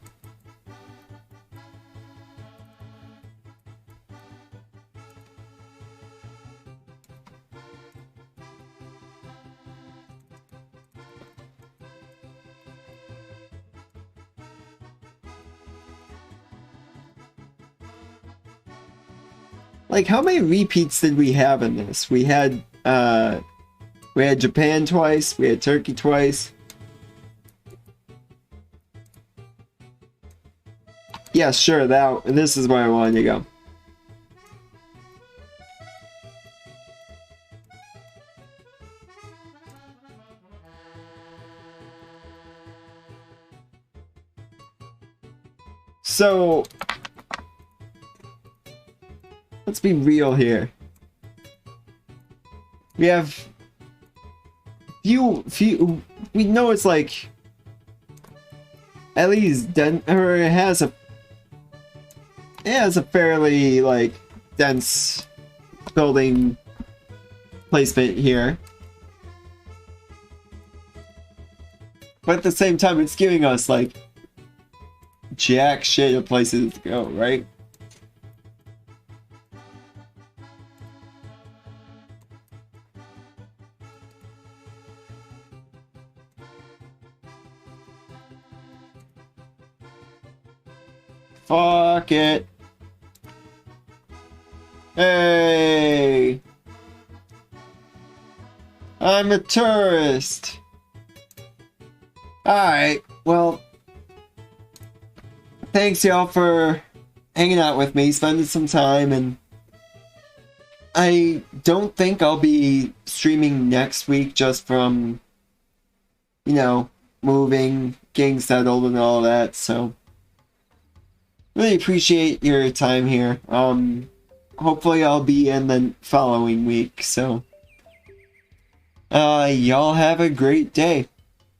Like, how many repeats did we have in this? We had Japan twice, we had Turkey twice. Yeah, sure, this is where I wanted to go. So, let's be real here. We have few. We know it's like at least or it has a fairly like dense building placement here, but at the same time, it's giving us like jack shit of places to go, right? Fuck it. Hey! I'm a tourist. Alright, well, thanks y'all for hanging out with me, spending some time, and I don't think I'll be streaming next week just from, you know, moving, getting settled and all that, so really appreciate your time here. Hopefully I'll be in the following week, so y'all have a great day.